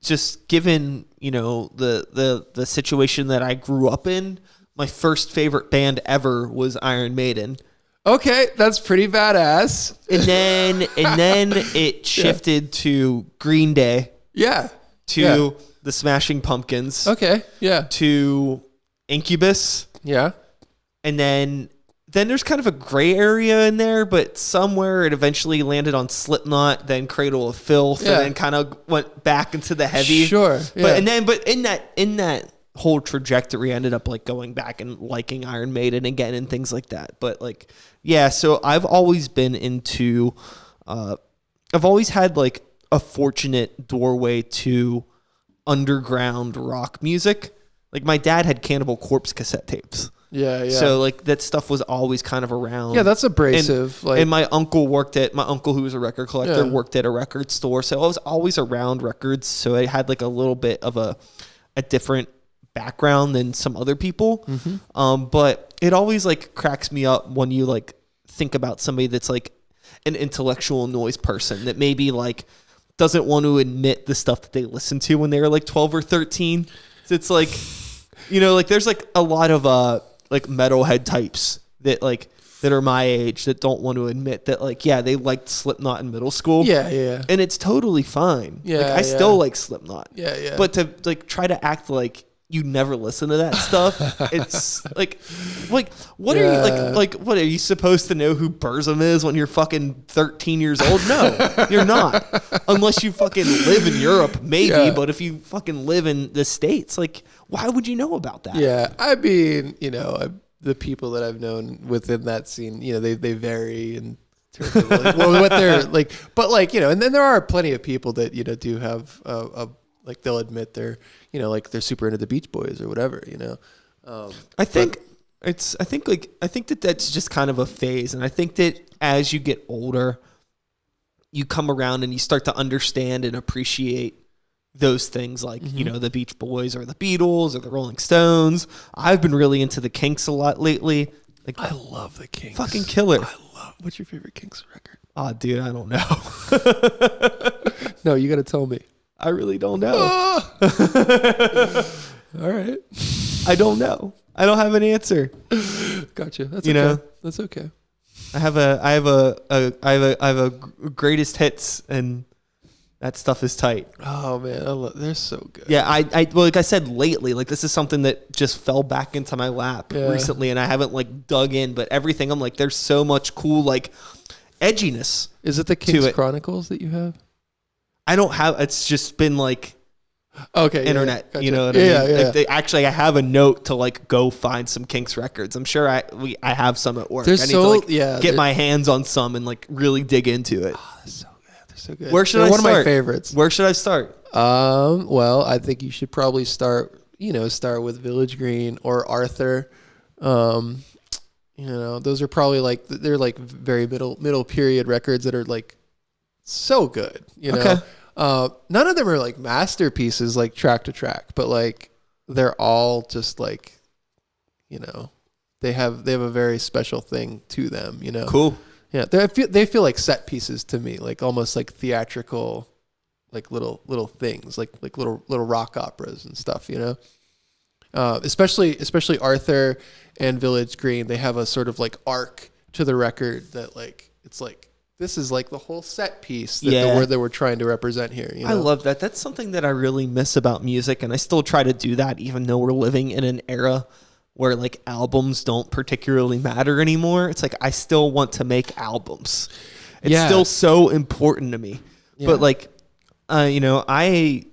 just given, the situation that I grew up in, my first favorite band ever was Iron Maiden. Okay, that's pretty badass. And then it shifted to Green Day, Yeah. to the Smashing Pumpkins, Okay. Yeah. to Incubus, Yeah. and then there's kind of a gray area in there, but somewhere it eventually landed on Slipknot, then Cradle of Filth, and then kind of went back into the heavy. Sure. Yeah. But in that whole trajectory, I ended up like going back and liking Iron Maiden again and things like that. But like, yeah, so I've always been into, I've always had like a fortunate doorway to underground rock music. Like my dad had Cannibal Corpse cassette tapes. Yeah. So like that stuff was always kind of around. Yeah, that's abrasive. And my uncle who was a record collector worked at a record store. So I was always around records. So I had like a little bit of a different background than some other people. Mm-hmm. But it always like cracks me up when you like think about somebody that's like an intellectual noise person that maybe like doesn't want to admit the stuff that they listened to when they were like 12 or 13. So it's like, you know, like there's like a lot of like metalhead types that are my age that don't want to admit that like, yeah, they liked Slipknot in middle school. Yeah. And it's totally fine. Yeah. Like, I still like Slipknot. Yeah. But to like try to act like you never listen to that stuff, it's like what are you like what are you supposed to know who Burzum is when you're fucking 13 years old? No, you're not. Unless you fucking live in Europe, maybe. Yeah. But if you fucking live in the States, like why would you know about that? Yeah, I mean, you know, the people that I've known within that scene, you know, they vary in terms of like, what they're like, but like, you know, and then there are plenty of people that, you know, do have like they'll admit they're, you know, like they're super into the Beach Boys or whatever, you know. I think that that's just kind of a phase, and I think that as you get older, you come around and you start to understand and appreciate those things, like you know, the Beach Boys or the Beatles or the Rolling Stones. I've been really into the Kinks a lot lately. Like I love the Kinks. Fucking killer. What's your favorite Kinks record? Oh, dude, I don't know. No, you got to tell me. I really don't know. All right. I don't know. I don't have an answer. Gotcha. That's you okay. know, that's okay. I have a greatest hits, and that stuff is tight. Oh man, they're so good. Yeah, well, like I said lately, like this is something that just fell back into my lap recently, and I haven't like dug in, but everything I'm like, there's so much cool like edginess. Is it the King's Chronicles that you have? I don't have. It's just been like internet. Gotcha. You know what I mean? Yeah. Like actually, I have a note to like go find some Kinks records. I'm sure I have some at work. I need to get my hands on some and like really dig into it. Oh, that's so good. They're so good. Where should I start? One of my favorites. Where should I start? Well, I think you should probably start with Village Green or Arthur. You know, those are probably like they're like very middle period records that are like so good, you know. Okay. None of them are like masterpieces like track to track, but like they're all just like, you know, they have a very special thing to them, you know. Cool. Yeah, they feel like set pieces to me, like almost like theatrical, like little things, like little rock operas and stuff, you know. Especially Arthur and Village Green, they have a sort of like arc to the record that like it's like this is like the whole set piece that the word that we're trying to represent here. You know? I love that. That's something that I really miss about music, and I still try to do that, even though we're living in an era where like albums don't particularly matter anymore. It's like I still want to make albums. It's still so important to me. Yeah. But like, you know, I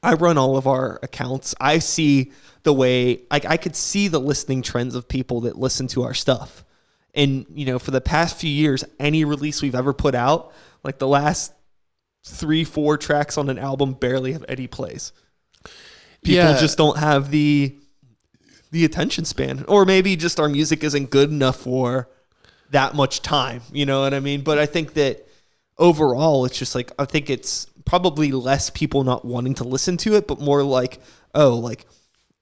run all of our accounts. I see the way I could see the listening trends of people that listen to our stuff. And, you know, for the past few years, any release we've ever put out, like the last 3-4 tracks on an album barely have any plays. People just don't have the attention span, or maybe just our music isn't good enough for that much time. You know what I mean? But I think that overall, it's just like, I think it's probably less people not wanting to listen to it, but more like, oh, like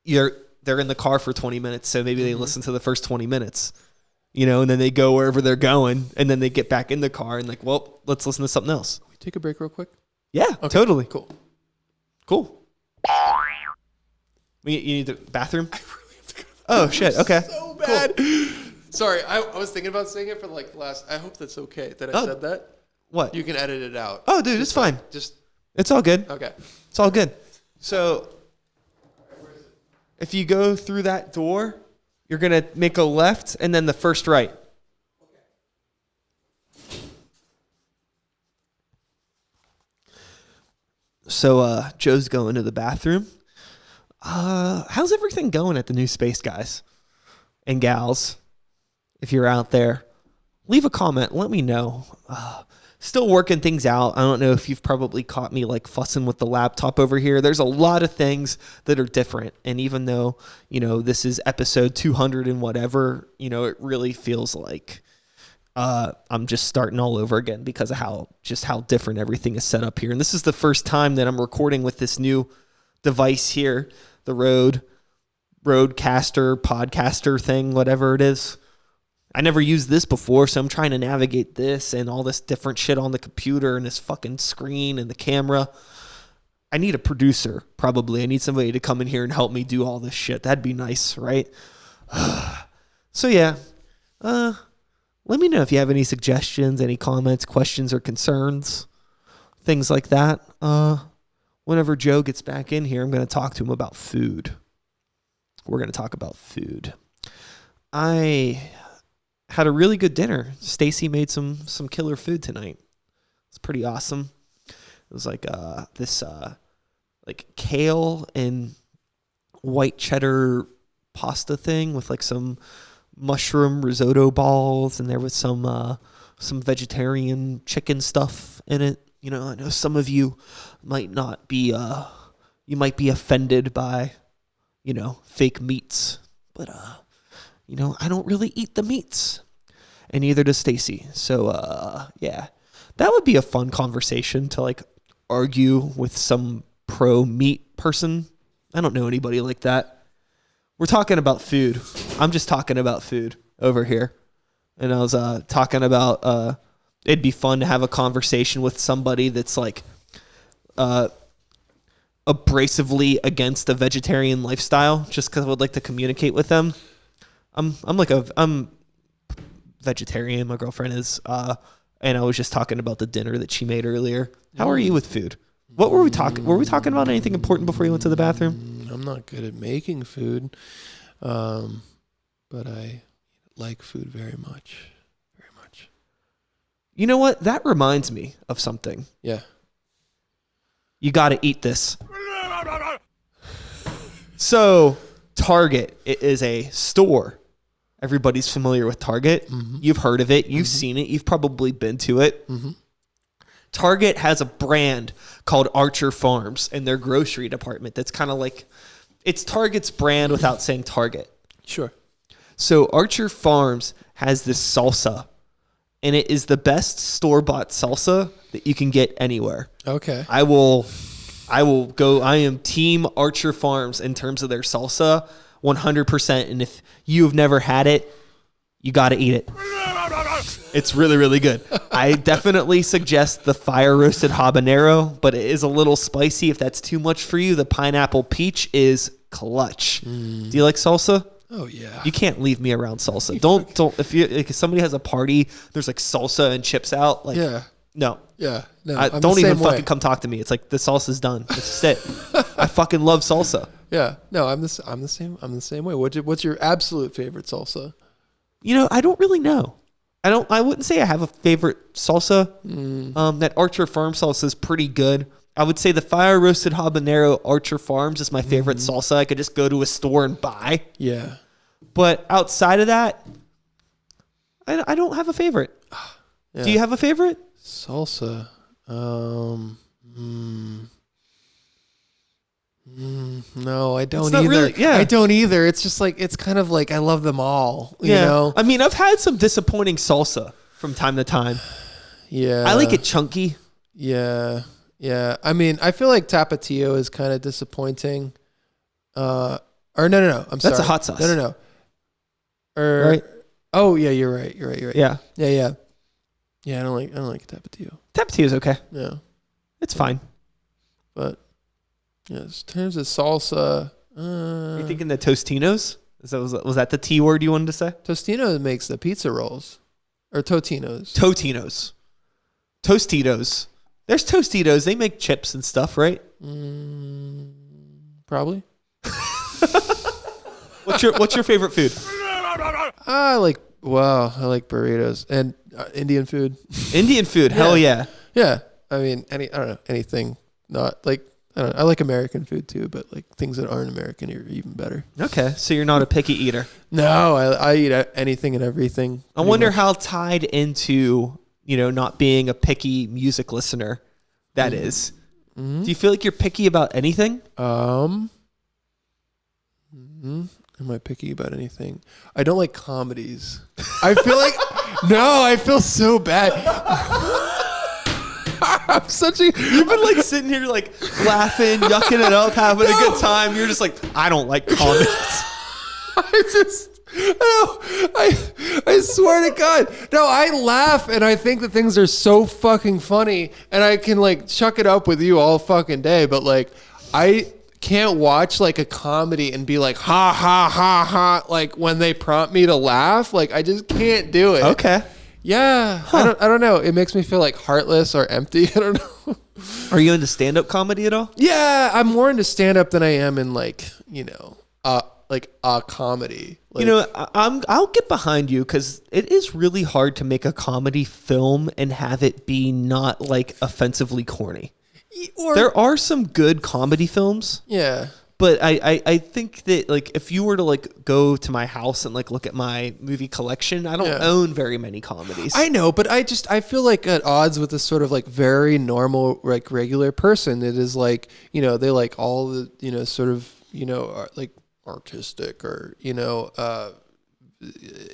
they're in the car for 20 minutes. So maybe they listen to the first 20 minutes. You know, and then they go wherever they're going, and then they get back in the car and like, well, let's listen to something else. Can we take a break real quick? Yeah, okay. Totally. Cool. You need the bathroom? I really have to go to the bathroom. Oh, shit. Okay. So bad. Cool. Sorry, I was thinking about saying it for like last. I hope that's okay that I said that. What? You can edit it out. Oh, dude, it's fine. Just It's all good. okay. It's all good. So, if you go through that door, you're gonna make a left and then the first right. So Joe's going to the bathroom. How's everything going at the new space, guys and gals? If you're out there, leave a comment. Let me know. Still working things out. I don't know if you've probably caught me like fussing with the laptop over here. There's a lot of things that are different. And even though, this is episode 200 and whatever, it really feels like I'm just starting all over again because of how different everything is set up here. And this is the first time that I'm recording with this new device here, the Rodecaster, podcaster thing, whatever it is. I never used this before, so I'm trying to navigate this and all this different shit on the computer and this fucking screen and the camera. I need a producer, probably. I need somebody to come in here and help me do all this shit. That'd be nice, right? So yeah, let me know if you have any suggestions, any comments, questions, or concerns, things like that. Whenever Joe gets back in here, I'm going to talk to him about food. We're going to talk about food. I had a really good dinner. Stacy made some killer food tonight. It's pretty awesome. It was like this like kale and white cheddar pasta thing with like some mushroom risotto balls, and there was some vegetarian chicken stuff in it. I know some of you might not be you might be offended by fake meats, but I don't really eat the meats, and neither does Stacy. So yeah, that would be a fun conversation to like argue with some pro meat person. I don't know anybody like that. We're talking about food. I'm just talking about food over here. And I was talking about it'd be fun to have a conversation with somebody that's like abrasively against a vegetarian lifestyle, just because I would like to communicate with them. I'm vegetarian. My girlfriend is, and I was just talking about the dinner that she made earlier. How are you with food? What were we talking? Were we talking about anything important before you went to the bathroom? I'm not good at making food, but I like food very much. Very much. You know what? That reminds me of something. Yeah. You got to eat this. So, Target, it is a store. Everybody's familiar with Target. Mm-hmm. You've heard of it. You've seen it. You've probably been to it. Mm-hmm. Target has a brand called Archer Farms in their grocery department. That's kind of like, it's Target's brand without saying Target. Sure. So Archer Farms has this salsa, and it is the best store-bought salsa that you can get anywhere. Okay. I will go. I am team Archer Farms in terms of their salsa, 100%. And if you have never had it, you got to eat it. It's really, really good. I definitely suggest the fire roasted habanero, but it is a little spicy. If that's too much for you, the pineapple peach is clutch. Do you like salsa? Oh yeah. You can't leave me around salsa. Don't if somebody has a party, there's like salsa and chips out. Like yeah. No. Yeah. No. Don't even fucking come talk to me. It's like the salsa's done. That's it. I fucking love salsa. Yeah. No, I'm the same. I'm the same way. What's your absolute favorite salsa? I don't really know. I wouldn't say I have a favorite salsa. That Archer Farm salsa is pretty good. I would say the fire roasted habanero Archer Farms is my favorite salsa. I could just go to a store and buy. Yeah. But outside of that, I don't have a favorite. Yeah. Do you have a favorite? Salsa. No, I don't either. Really, yeah. I don't either. It's just like, it's kind of like I love them all. You know? I mean, I've had some disappointing salsa from time to time. Yeah. I like it chunky. Yeah. Yeah. I mean, I feel like Tapatio is kind of disappointing. No. I'm sorry. That's a hot sauce. No. Right? Oh yeah, you're right. Yeah. Yeah. Yeah, I don't like Tapatio. Tapatio is okay. Yeah. It's fine. But yeah, in terms of salsa, are you thinking the Tostinos? Was that the T word you wanted to say? Tostino makes the pizza rolls. Or Totino's. Tostitos. There's Tostitos. They make chips and stuff, right? Probably. What's your favorite food? I like burritos and Indian food. Indian food, hell yeah. Yeah. I mean, I don't know, anything not like, I don't know. I like American food too, but like things that aren't American are even better. Okay, so you're not a picky eater. No, I eat anything and everything. I wonder how tied into, not being a picky music listener that is. Mm-hmm. Do you feel like you're picky about anything? Am I picky about anything? I don't like comedies. I feel like I feel so bad. You've been like sitting here like laughing, yucking it up, having a good time. You're just like, I don't like comedies. I swear to God. No, I laugh and I think that things are so fucking funny and I can like chuck it up with you all fucking day. But like, I can't watch like a comedy and be like, ha, ha, ha, ha. Like when they prompt me to laugh, like I just can't do it. Okay. Yeah. Huh. I don't know. It makes me feel like heartless or empty. I don't know. Are you into stand-up comedy at all? Yeah. I'm more into stand-up than I am in like, like a comedy. Like, I'll get behind you because it is really hard to make a comedy film and have it be not like offensively corny. There are some good comedy films. Yeah. But I think that like if you were to like go to my house and like look at my movie collection, I don't own very many comedies. I know, but I feel like at odds with this sort of like very normal, like regular person. It is like, they like all the, sort of, like artistic or,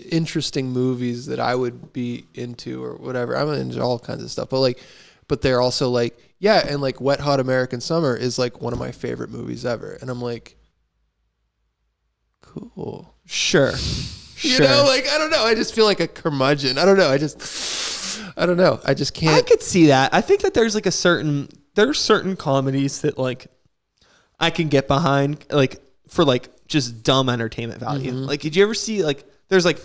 interesting movies that I would be into or whatever. I'm into all kinds of stuff, but they're also like, yeah, and like Wet Hot American Summer is like one of my favorite movies ever. And I'm like, cool. Sure. Like, I don't know. I just feel like a curmudgeon. I don't know. I don't know. I just can't. I could see that. I think that there's like there's certain comedies that like I can get behind, like for like just dumb entertainment value. Mm-hmm. Like, did you ever see like, there's like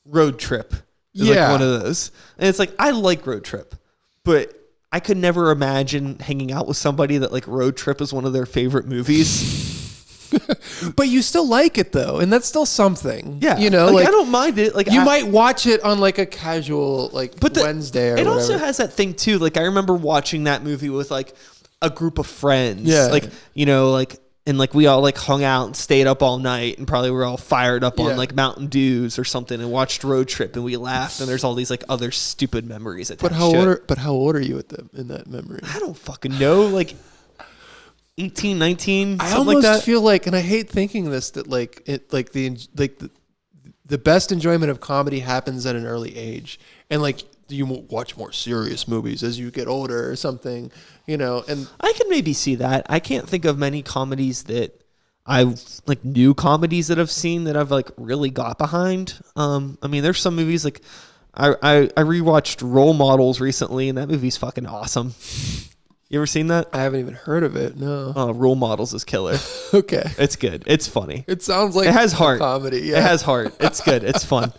Road Trip is like one of those. And it's like, I like Road Trip, but I could never imagine hanging out with somebody that like Road Trip is one of their favorite movies. But you still like it though, and that's still something. Yeah, like I don't mind it. Like you might watch it on like a casual Wednesday or whatever. It also has that thing too. Like I remember watching that movie with like a group of friends. Yeah, and like we all like hung out and stayed up all night and probably were all fired up on like Mountain Dews or something and watched Road Trip and we laughed and there's all these like other stupid memories attached to it. But how old are you in that memory? I don't fucking know. Like 18, 19, I something almost like that. feel like, and I hate thinking this, that the best enjoyment of comedy happens at an early age, and like you watch more serious movies as you get older or something, and I can maybe see that. I can't think of many comedies that I've like new comedies that I've seen that I've like really got behind. I mean, there's some movies like I rewatched Role Models recently, and that movie's fucking awesome. You ever seen that? I haven't even heard of it. No. Role Models is killer. Okay. It's good. It's funny. It sounds like it has heart. Comedy. Yeah. It has heart. It's good. It's fun.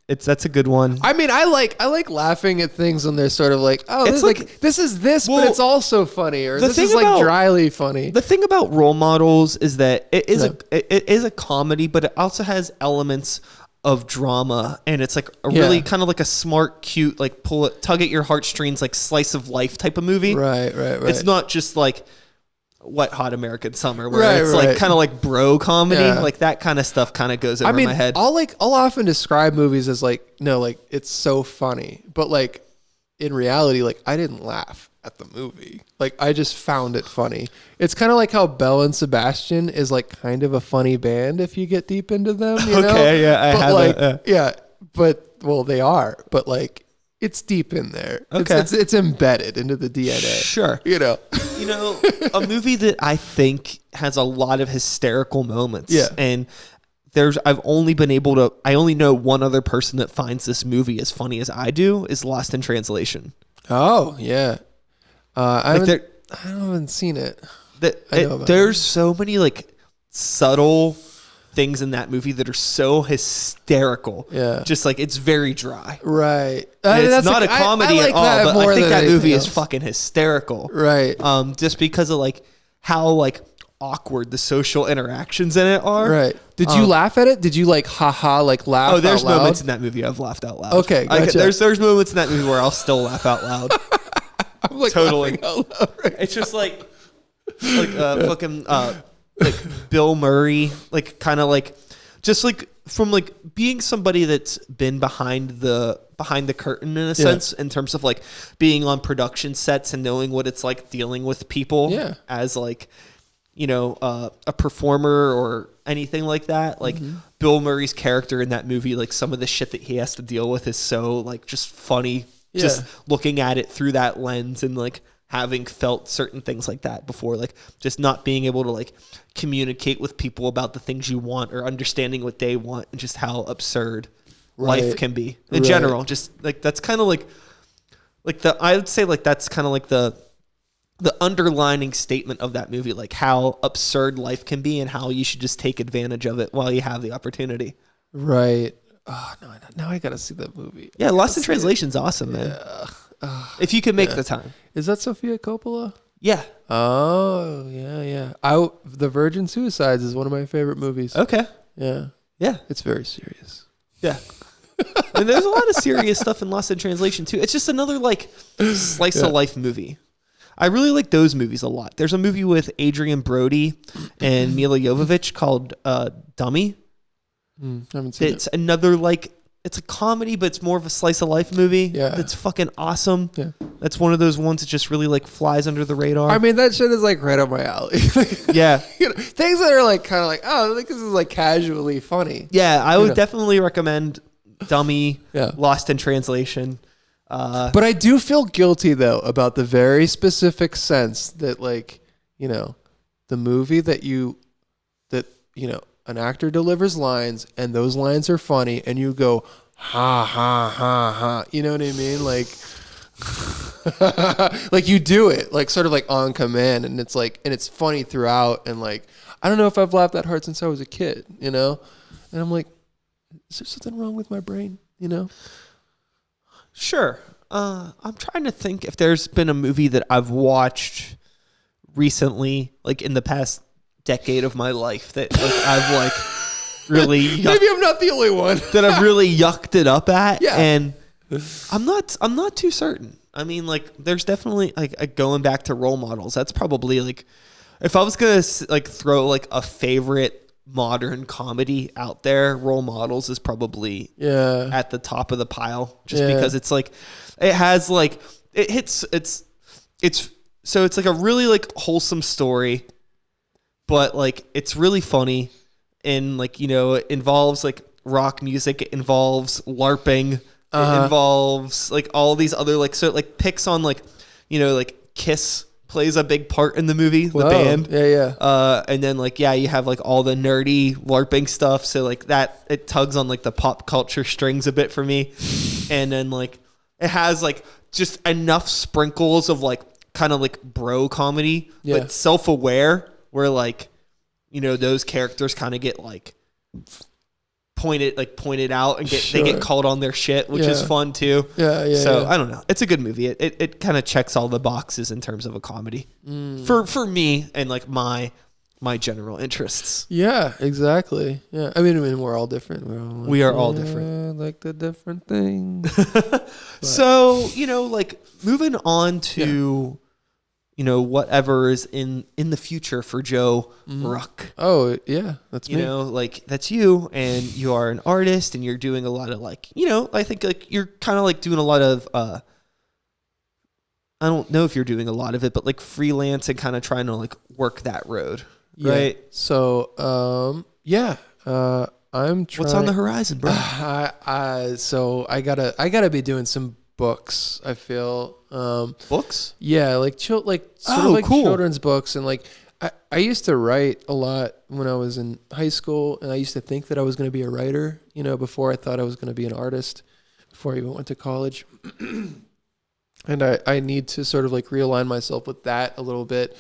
That's a good one. I mean, I like laughing at things when they're sort of like, oh, this is this, but it's also funny, or this is like dryly funny. The thing about Role Models is that it is a comedy, but it also has elements of drama, and it's like a really kind of like a smart, cute, like tug at your heartstrings, like slice of life type of movie. Right. It's not just like Wet Hot American Summer, where it's like kind of like bro comedy, like that kind of stuff kind of goes over my head. I'll often describe movies as like, no, like it's so funny, but like in reality, like I didn't laugh at the movie. Like I just found it funny. It's kind of like how Belle and Sebastian is like kind of a funny band if you get deep into them. You know? But they are. But like it's deep in there. Okay. It's embedded into the DNA. Sure. A movie that I think has a lot of hysterical moments. Yeah. And I only know one other person that finds this movie as funny as I do is Lost in Translation. Oh, yeah. I haven't seen it. There's so many like subtle things in that movie that are so hysterical. Yeah. Just like it's very dry. Right. And it's not a comedy like at all, that but more I think than that movie anything is else. fucking hysterical. Right. Just because of like how like awkward the social interactions in it are. Right. Did you laugh at it? Did you like haha like laugh? Oh, there's out loud? moments in that movie I've laughed out loud. Okay, gotcha. There's moments in that movie where I'll still laugh out loud. I'm like Totally. laughing out loud right It's just like fucking like Bill Murray, like kind of like just like from like being somebody that's been behind the curtain in a sense, in terms of like being on production sets and knowing what it's like dealing with people as like, you know, a performer or anything like that. Like Bill Murray's character in that movie, like some of the shit that he has to deal with is so like just funny. Just looking at it through that lens and like having felt certain things like that before, like just not being able to like communicate with people about the things you want or understanding what they want and just how absurd life can be in general. Just like that's kind of like I would say like that's kind of like the underlining statement of that movie, like how absurd life can be and how you should just take advantage of it while you have the opportunity. Right. Oh, no, now I gotta see that movie. Yeah, Lost in Translation's awesome, man. If you could make the time. Is that Sofia Coppola? Yeah. Oh, yeah. The Virgin Suicides is one of my favorite movies. Okay. Yeah. Yeah. It's very serious. Yeah. And there's a lot of serious stuff in Lost in Translation too. It's just another like slice of life movie. I really like those movies a lot. There's a movie with Adrian Brody and Mila Jovovich called Dummy. Haven't seen It's another like it's a comedy, but it's more of a slice of life movie. Yeah. That's fucking awesome. Yeah. That's one of those ones that just really like flies under the radar. I mean, that shit is like right up my alley. Yeah. You know, things that are like kind of like, oh, I think this is like casually funny. Yeah, I would definitely recommend Dummy, Lost in Translation. But I do feel guilty though about the very specific sense that like, you know, the movie that you know, an actor delivers lines and those lines are funny and you go, ha, ha, ha, ha. You know what I mean? Like, like you do it like sort of like on command and it's like, and it's funny throughout. And like, I don't know if I've laughed that hard since I was a kid, you know? And I'm like, is there something wrong with my brain? You know? Sure. I'm trying to think if there's been a movie that I've watched recently, like in the past decade of my life that like I've like really maybe I'm not the only one that I've really yucked it up at. Yeah. And I'm not too certain. I mean, like there's definitely like going back to role models. That's probably like if I was gonna like throw like a favorite modern comedy out there, Role Models is probably at the top of the pile just because it's like it has like it's so it's like a really like wholesome story, but like it's really funny and like, you know, it involves like rock music, it involves LARPing, it involves like all these other like, so it like picks on like, you know, like Kiss plays a big part in the movie, the band. And then like, you have like all the nerdy LARPing stuff. So like that, it tugs on like the pop culture strings a bit for me. And then like, it has like just enough sprinkles of like kind of like bro comedy, but self-aware where like, you know, those characters kind of get like pointed out and they get called on their shit, which is fun too. So I don't know. It's a good movie. It kind of checks all the boxes in terms of a comedy for me and like my general interests. Yeah, exactly. Yeah. I mean, we're all different. We are all different. Like the different things. So, you know, like moving on to, you know, whatever is in the future for Joe Mruk. Oh, yeah. That's me. You know, like that's you and you are an artist and you're doing a lot of like, you know, I think like you're kind of like doing a lot of, I don't know if you're doing a lot of it, but like freelance and kind of trying to like work that road. Right. So, I'm trying. What's on the horizon, bro? So I gotta be doing some books. I feel books. Yeah, like sort of like children's books, and like I used to write a lot when I was in high school, and I used to think that I was going to be a writer. You know, before I thought I was going to be an artist, before I even went to college. And I need to sort of like realign myself with that a little bit.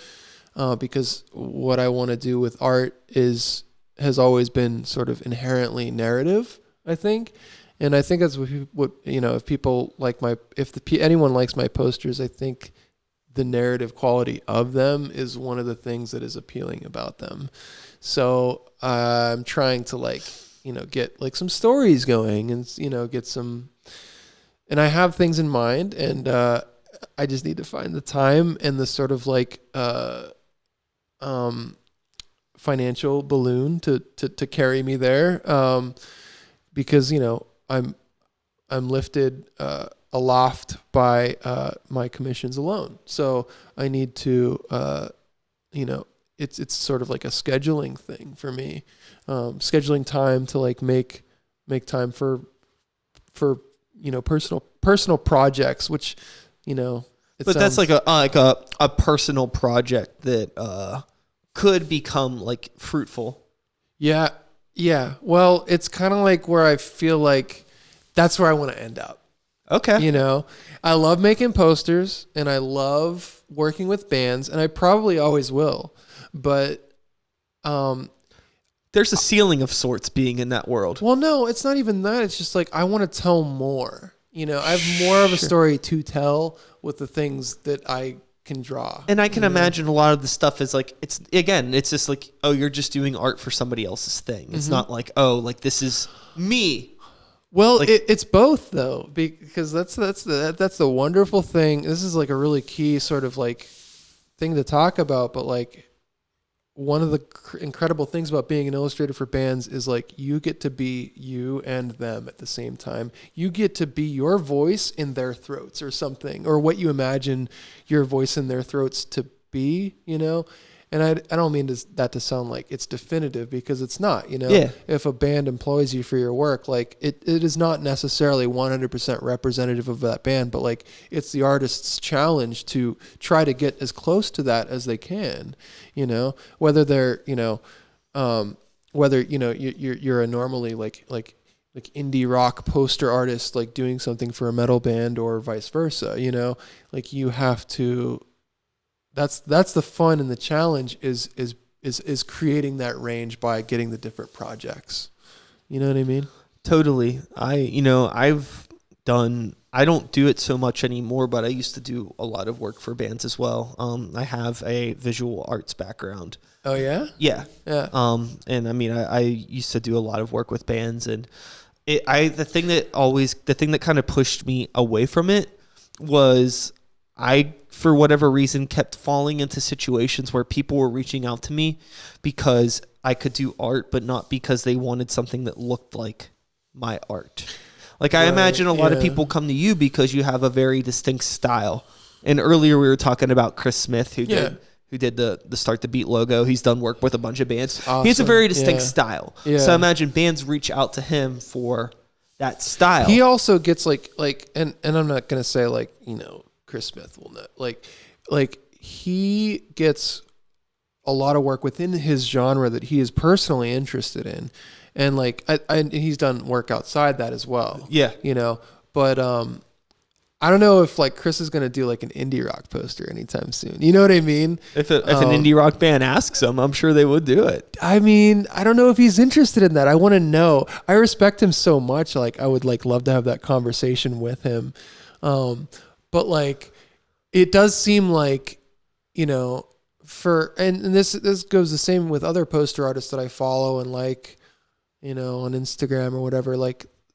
Because what I want to do with art is has always been sort of inherently narrative, I think. And I think that's what if people like anyone likes my posters, I think the narrative quality of them is one of the things that is appealing about them. So I'm trying to get like some stories going and, get some, and I have things in mind, and I just need to find the time and the sort of financial balloon to carry me there. Because, I'm lifted aloft by my commissions alone. So I need to, it's sort of like a scheduling thing for me, scheduling time to make time for personal projects, which, but that's like a personal project that could become like fruitful. Yeah. Yeah. Well, it's kind of like where I feel like that's where I want to end up. Okay. I love making posters and I love working with bands, and I probably always will. But there's a ceiling of sorts being in that world. Well, no, it's not even that. It's just like I want to tell more. I have more of a story to tell with the things that I can draw. And I can imagine a lot of the stuff is like, it's just like, oh, you're just doing art for somebody else's thing. It's not like, oh, like this is me. Well, it's both though, because that's the wonderful thing. This is like a really key sort of like thing to talk about, but like one of the incredible things about being an illustrator for bands is like you get to be you and them at the same time. You get to be your voice in their throats or something, or what you imagine your voice in their throats to be, And I don't mean that to sound like it's definitive, because it's not, Yeah. If a band employs you for your work, like it is not necessarily 100% representative of that band, but like it's the artist's challenge to try to get as close to that as they can, whether they're, you're a normally like indie rock poster artist, like doing something for a metal band or vice versa, like you have to, that's the fun and the challenge is creating that range by getting the different projects. You know what I mean? Totally. I don't do it so much anymore, but I used to do a lot of work for bands as well. I have a visual arts background. Oh yeah? Yeah. Yeah. And I mean, I used to do a lot of work with bands, and the thing that kind of pushed me away from it was for whatever reason, kept falling into situations where people were reaching out to me because I could do art, but not because they wanted something that looked like my art. Like I imagine a lot of people come to you because you have a very distinct style. And earlier we were talking about Chris Smith, who did the Start the Beat logo. He's done work with a bunch of bands. Awesome. He has a very distinct style. Yeah. So I imagine bands reach out to him for that style. He also gets and I'm not going to say Chris Smith will not like he gets a lot of work within his genre that he is personally interested in, and he's done work outside that as well. Yeah, but I don't know if Chris is gonna do an indie rock poster anytime soon. You know what I mean? If an indie rock band asks him, I'm sure they would do it. I mean, I don't know if he's interested in that. I want to know. I respect him so much. I would love to have that conversation with him. But it does seem like, and this goes the same with other poster artists that I follow and on Instagram or whatever.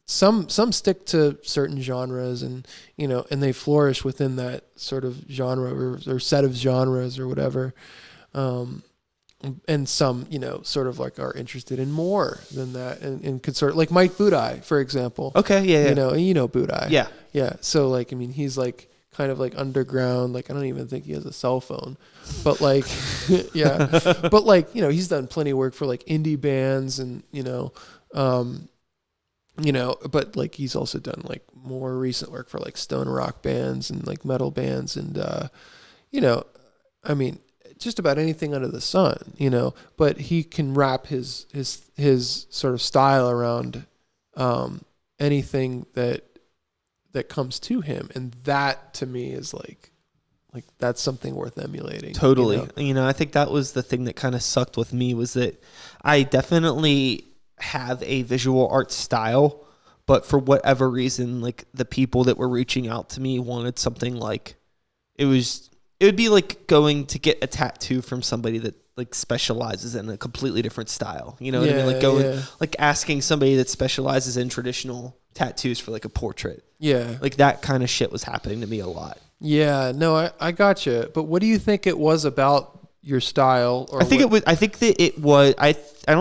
Some stick to certain genres and they flourish within that sort of genre or set of genres or whatever. And some, sort of are interested in more than that and could sort of like Mike Budai, for example. Okay. Yeah. Budai. Yeah. Yeah. So he's kind of underground. I don't even think he has a cell phone, but yeah, but he's done plenty of work for indie bands and, but he's also done more recent work for stoner rock bands and metal bands and, I mean, just about anything under the sun, but he can wrap his sort of style around, anything that comes to him. And that to me is like that's something worth emulating. Totally. I think that was the thing that kind of sucked with me, was that I definitely have a visual art style, but for whatever reason, like the people that were reaching out to me wanted something like, it would be like going to get a tattoo from somebody that like specializes in a completely different style. You know what I mean? Like like asking somebody that specializes in traditional tattoos for like a portrait. Yeah. Like that kind of shit was happening to me a lot. Yeah, no, I gotcha. But what do you think it was about your style? Or I think I don't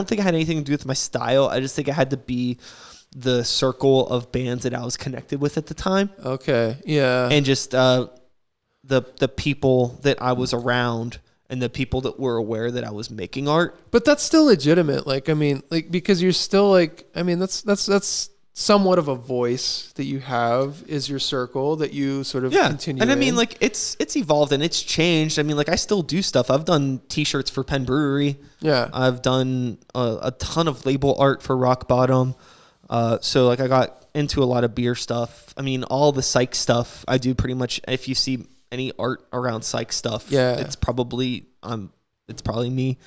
think it had anything to do with my style. I just think it had to be the circle of bands that I was connected with at the time. Okay. Yeah. And just the people that I was around and the people that were aware that I was making art. But that's still legitimate. Like, I mean, like, because you're still like, I mean, that's somewhat of a voice that you have, is your circle that you sort of continue. And I mean, like, it's evolved and it's changed. I mean, like, I still do stuff. I've done t-shirts for Penn Brewery. Yeah. I've done a ton of label art for Rock Bottom. So like I got into a lot of beer stuff. I mean, all the psych stuff I do pretty much. If you see any art around psych stuff, it's probably me.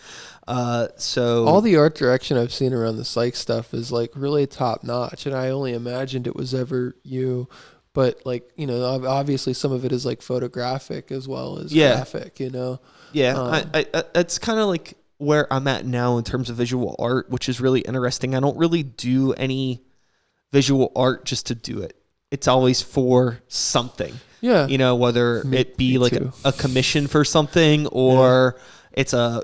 So all the art direction I've seen around the psych stuff is like really top notch, and I only imagined it was ever you. But like, obviously some of it is like photographic as well as graphic. Yeah, it's kind of like where I'm at now in terms of visual art, which is really interesting. I don't really do any visual art just to do it. It's always for something. Yeah. Whether it be like a commission for something or it's an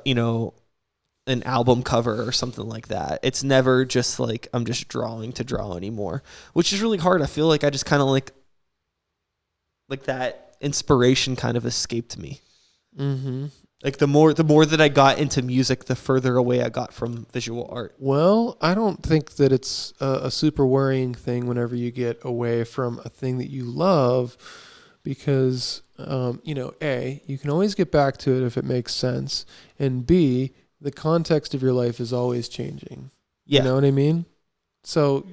album cover or something like that. It's never just like I'm just drawing to draw anymore, which is really hard. I feel like I just kind of like that inspiration kind of escaped me. Mm-hmm. Like the more that I got into music, the further away I got from visual art. Well, I don't think that it's a super worrying thing whenever you get away from a thing that you love, because, A, you can always get back to it if it makes sense, and B, the context of your life is always changing. Yeah. You know what I mean? So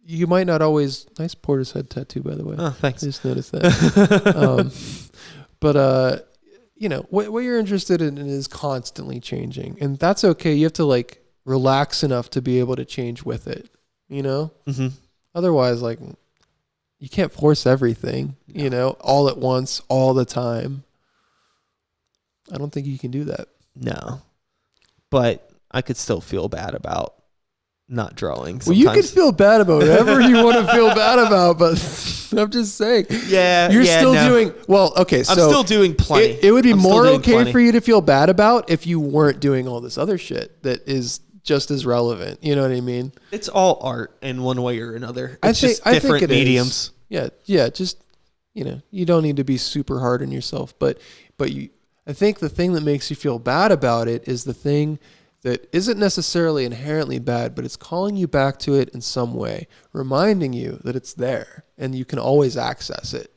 you might not always... Nice Portishead tattoo, by the way. Oh, thanks. I just noticed that. But... what you're interested in is constantly changing, and that's okay. You have to like relax enough to be able to change with it, Mm-hmm. Otherwise, like, you can't force everything, all at once, all the time. I don't think you can do that. No, but I could still feel bad about not drawing sometimes. Well, you can feel bad about whatever you want to feel bad about, but I'm just saying. Yeah, you're still doing well. Okay, so I'm still doing plenty. It would be more okay for you to feel bad about if you weren't doing all this other shit that is just as relevant. You know what I mean? It's all art in one way or another. It's just different mediums. Yeah. Just you don't need to be super hard on yourself, but I think the thing that makes you feel bad about it is the thing that isn't necessarily inherently bad, but it's calling you back to it in some way, reminding you that it's there and you can always access it,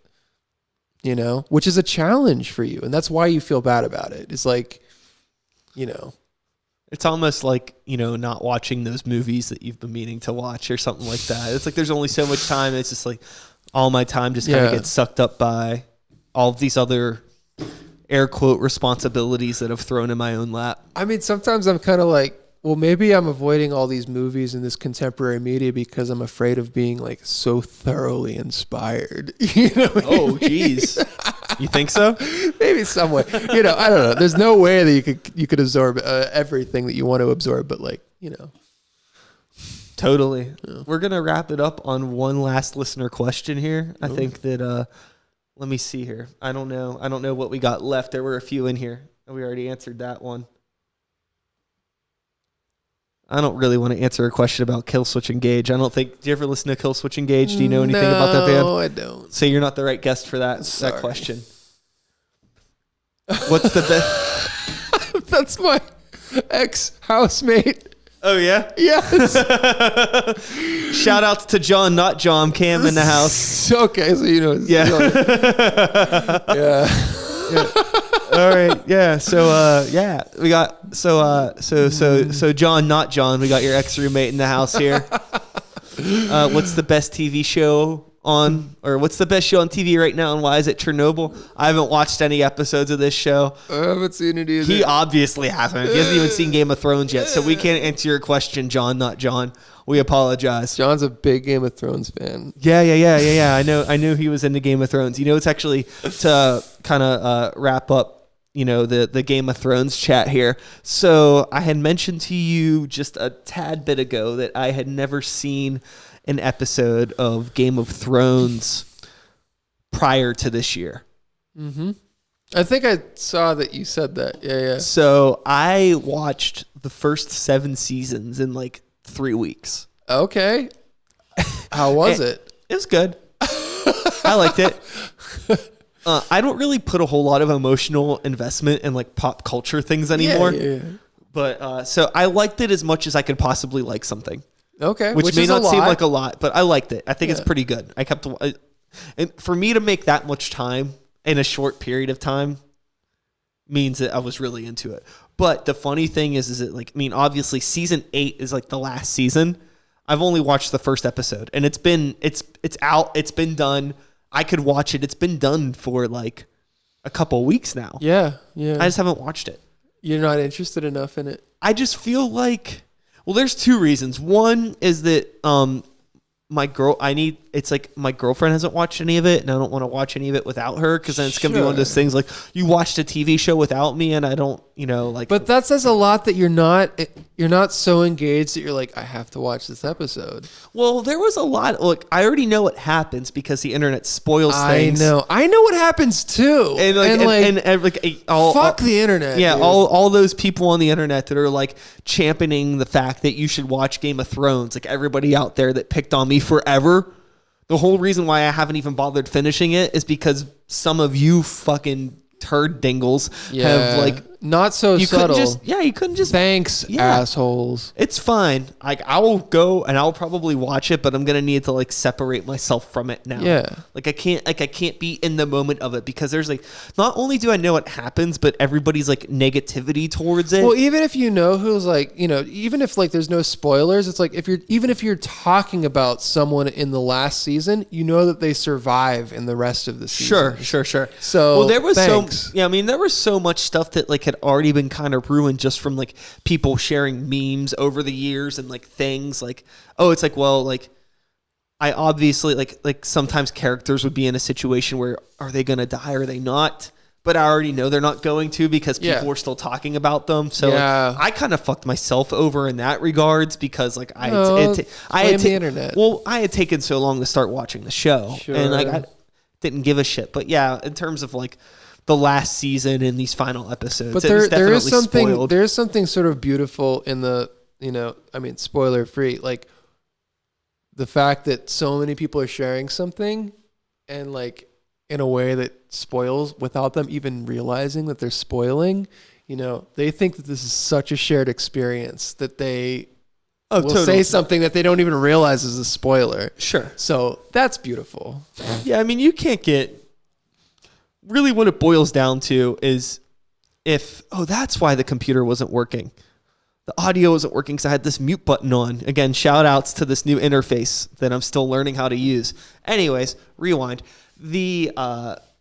which is a challenge for you. And that's why you feel bad about it. It's like, it's almost like, not watching those movies that you've been meaning to watch or something like that. It's like there's only so much time. It's just like all my time just kind of gets sucked up by all of these other air quote responsibilities that I've thrown in my own lap. I mean, sometimes I'm kind of like, well, maybe I'm avoiding all these movies and this contemporary media because I'm afraid of being like so thoroughly inspired. Oh, geez. You think so? Maybe some way. I don't know. There's no way that you could absorb everything that you want to absorb, but like, Totally. Yeah. We're going to wrap it up on one last listener question here. I think that, let me see here. I don't know what we got left. There were a few in here. We already answered that one. I don't really want to answer a question about Killswitch Engage. I don't think... Do you ever listen to Killswitch Engage? Do you know anything about that band? No, I don't. So you're not the right guest for that question. What's the best... That's my ex-housemate. Oh, yeah? Yes. Shout out to John, not John. Cam in the house. Okay, so Yeah. Yeah. All right. Yeah. So, we got, so John, not John. We got your ex-roommate in the house here. What's the best TV show on, or what's the best show on TV right now, and why is it Chernobyl? I haven't watched any episodes of this show. I haven't seen it either. He obviously hasn't. He hasn't even seen Game of Thrones yet, so we can't answer your question, John, not John. We apologize. John's a big Game of Thrones fan. Yeah. I knew he was into Game of Thrones. You know, it's actually to kind of wrap up, you know, the Game of Thrones chat here. So I had mentioned to you just a tad bit ago that I had never seen an episode of Game of Thrones prior to this year. Mm-hmm. I think I saw that you said that. Yeah. So I watched the first 7 seasons in like 3 weeks. Okay. How was it? It was good. I liked it. I don't really put a whole lot of emotional investment in like pop culture things anymore. Yeah. But so I liked it as much as I could possibly like something. Okay. Which may not seem like a lot, but I liked it. I think it's pretty good. And for me to make that much time in a short period of time means that I was really into it. But the funny thing is it like, I mean, obviously season 8 is like the last season. I've only watched the first episode, and it's out. It's been done. I could watch it. It's been done for like a couple weeks now. Yeah. I just haven't watched it. You're not interested enough in it? I just feel like, well, there's 2 reasons. One is that my girlfriend hasn't watched any of it, and I don't want to watch any of it without her, because then it's going to be one of those things like, you watched a TV show without me, and I don't, you know, like. But that says a lot that you're not so engaged that you're like, I have to watch this episode. Well, there was a lot. Look, I already know what happens because the internet spoils things. I know what happens too. Fuck the internet. Yeah, dude. all those people on the internet that are like championing the fact that you should watch Game of Thrones, like everybody out there that picked on me forever. The whole reason why I haven't even bothered finishing it is because some of you fucking turd dingles have like not so subtle. You couldn't just. Thanks, assholes. It's fine. Like, I will go and I'll probably watch it, but I'm gonna need to like separate myself from it now. Yeah. Like I can't be in the moment of it, because there's like, not only do I know what happens, but everybody's like negativity towards it. Well, even if you know who's like, you know, even if like there's no spoilers, it's like if you're talking about someone in the last season, you know that they survive in the rest of the season. Sure. So well, there was thanks. there was so much stuff that like had already been kind of ruined just from like people sharing memes over the years and like things like, oh, it's like, well, like I obviously like sometimes characters would be in a situation where, are they going to die or are they not? But I already know they're not going to, because people are still talking about them. So like, I kind of fucked myself over in that regards, because like I had the internet. Well, I had taken so long to start watching the show, and like I didn't give a shit. But yeah, in terms of like the last season and these final episodes, but there is something spoiled. There is something sort of beautiful in the, you know, I mean, spoiler free, like the fact that so many people are sharing something and like in a way that spoils without them even realizing that they're spoiling. You know, they think that this is such a shared experience that they will say something that they don't even realize is a spoiler. Sure. So that's beautiful. Yeah, I mean, you can't get... Really what it boils down to is that's why the computer wasn't working. The audio wasn't working because I had this mute button on. Again, shout outs to this new interface that I'm still learning how to use. Anyways, rewind. The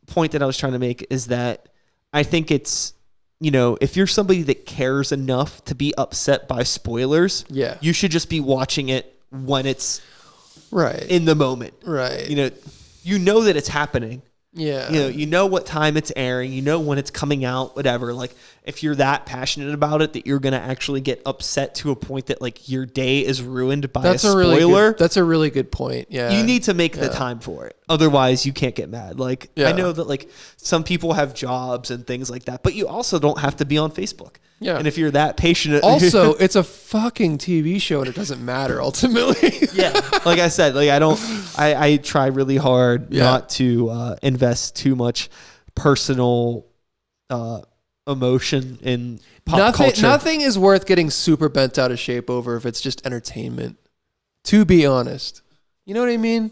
point that I was trying to make is that I think it's, you know, if you're somebody that cares enough to be upset by spoilers, you should just be watching it when it's in the moment. Right. You know that it's happening. Yeah. You know what time it's airing, you know when it's coming out, whatever. Like, if you're that passionate about it that you're going to actually get upset to a point that like your day is ruined by a spoiler. That's a really good point. Yeah. You need to make the time for it. Otherwise you can't get mad. Like, I know that like some people have jobs and things like that, but you also don't have to be on Facebook. Yeah. And if you're that patient. Also, it's a fucking TV show and it doesn't matter ultimately. Yeah. Like I said, like I try really hard not to invest too much personal emotion in pop culture. Nothing is worth getting super bent out of shape over if it's just entertainment. To be honest. You know what I mean?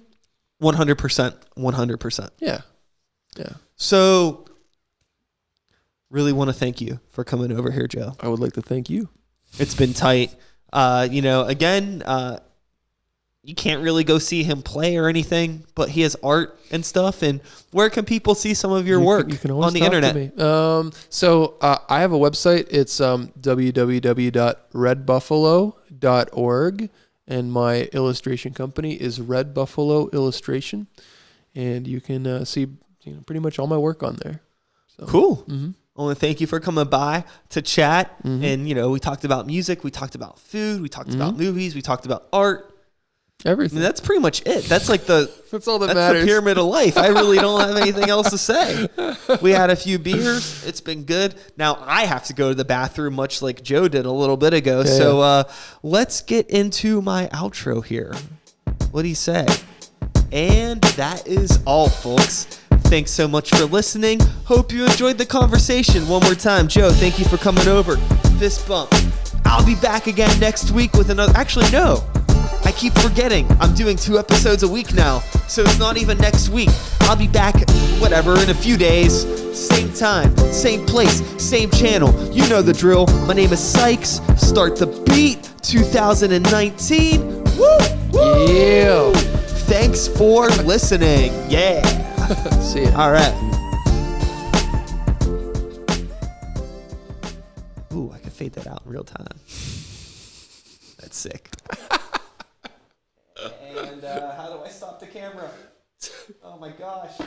100%. 100%. Yeah. So, really want to thank you for coming over here, Joe. I would like to thank you. It's been tight. Again, you can't really go see him play or anything, but he has art and stuff. And where can people see some of your work You can always on the talk to internet? me. So I have a website. It's www.redbuffalo.org, and my illustration company is Red Buffalo Illustration, and you can see pretty much all my work on there. So, Cool. Mm-hmm. I want to thank you for coming by to chat. Mm-hmm. And, we talked about music. We talked about food. We talked about movies. We talked about art. Everything. I mean, that's pretty much it. That's like that's all that matters. The pyramid of life. I really don't have anything else to say. We had a few beers. It's been good. Now I have to go to the bathroom, much like Joe did a little bit ago. Yeah. So let's get into my outro here. What do you say? And that is all, folks. Thanks so much for listening. Hope you enjoyed the conversation. One more time, Joe, thank you for coming over. Fist bump. I'll be back again next week with another. Actually, no. I keep forgetting. I'm doing 2 episodes a week now, so it's not even next week. I'll be back, in a few days. Same time, same place, same channel. You know the drill. My name is Sykes. Start the Beat 2019. Woo! Woo! Yeah. Thanks for listening. Yeah. See ya. All right. Ooh, I can fade that out in real time. That's sick. And how do I stop the camera? Oh my gosh.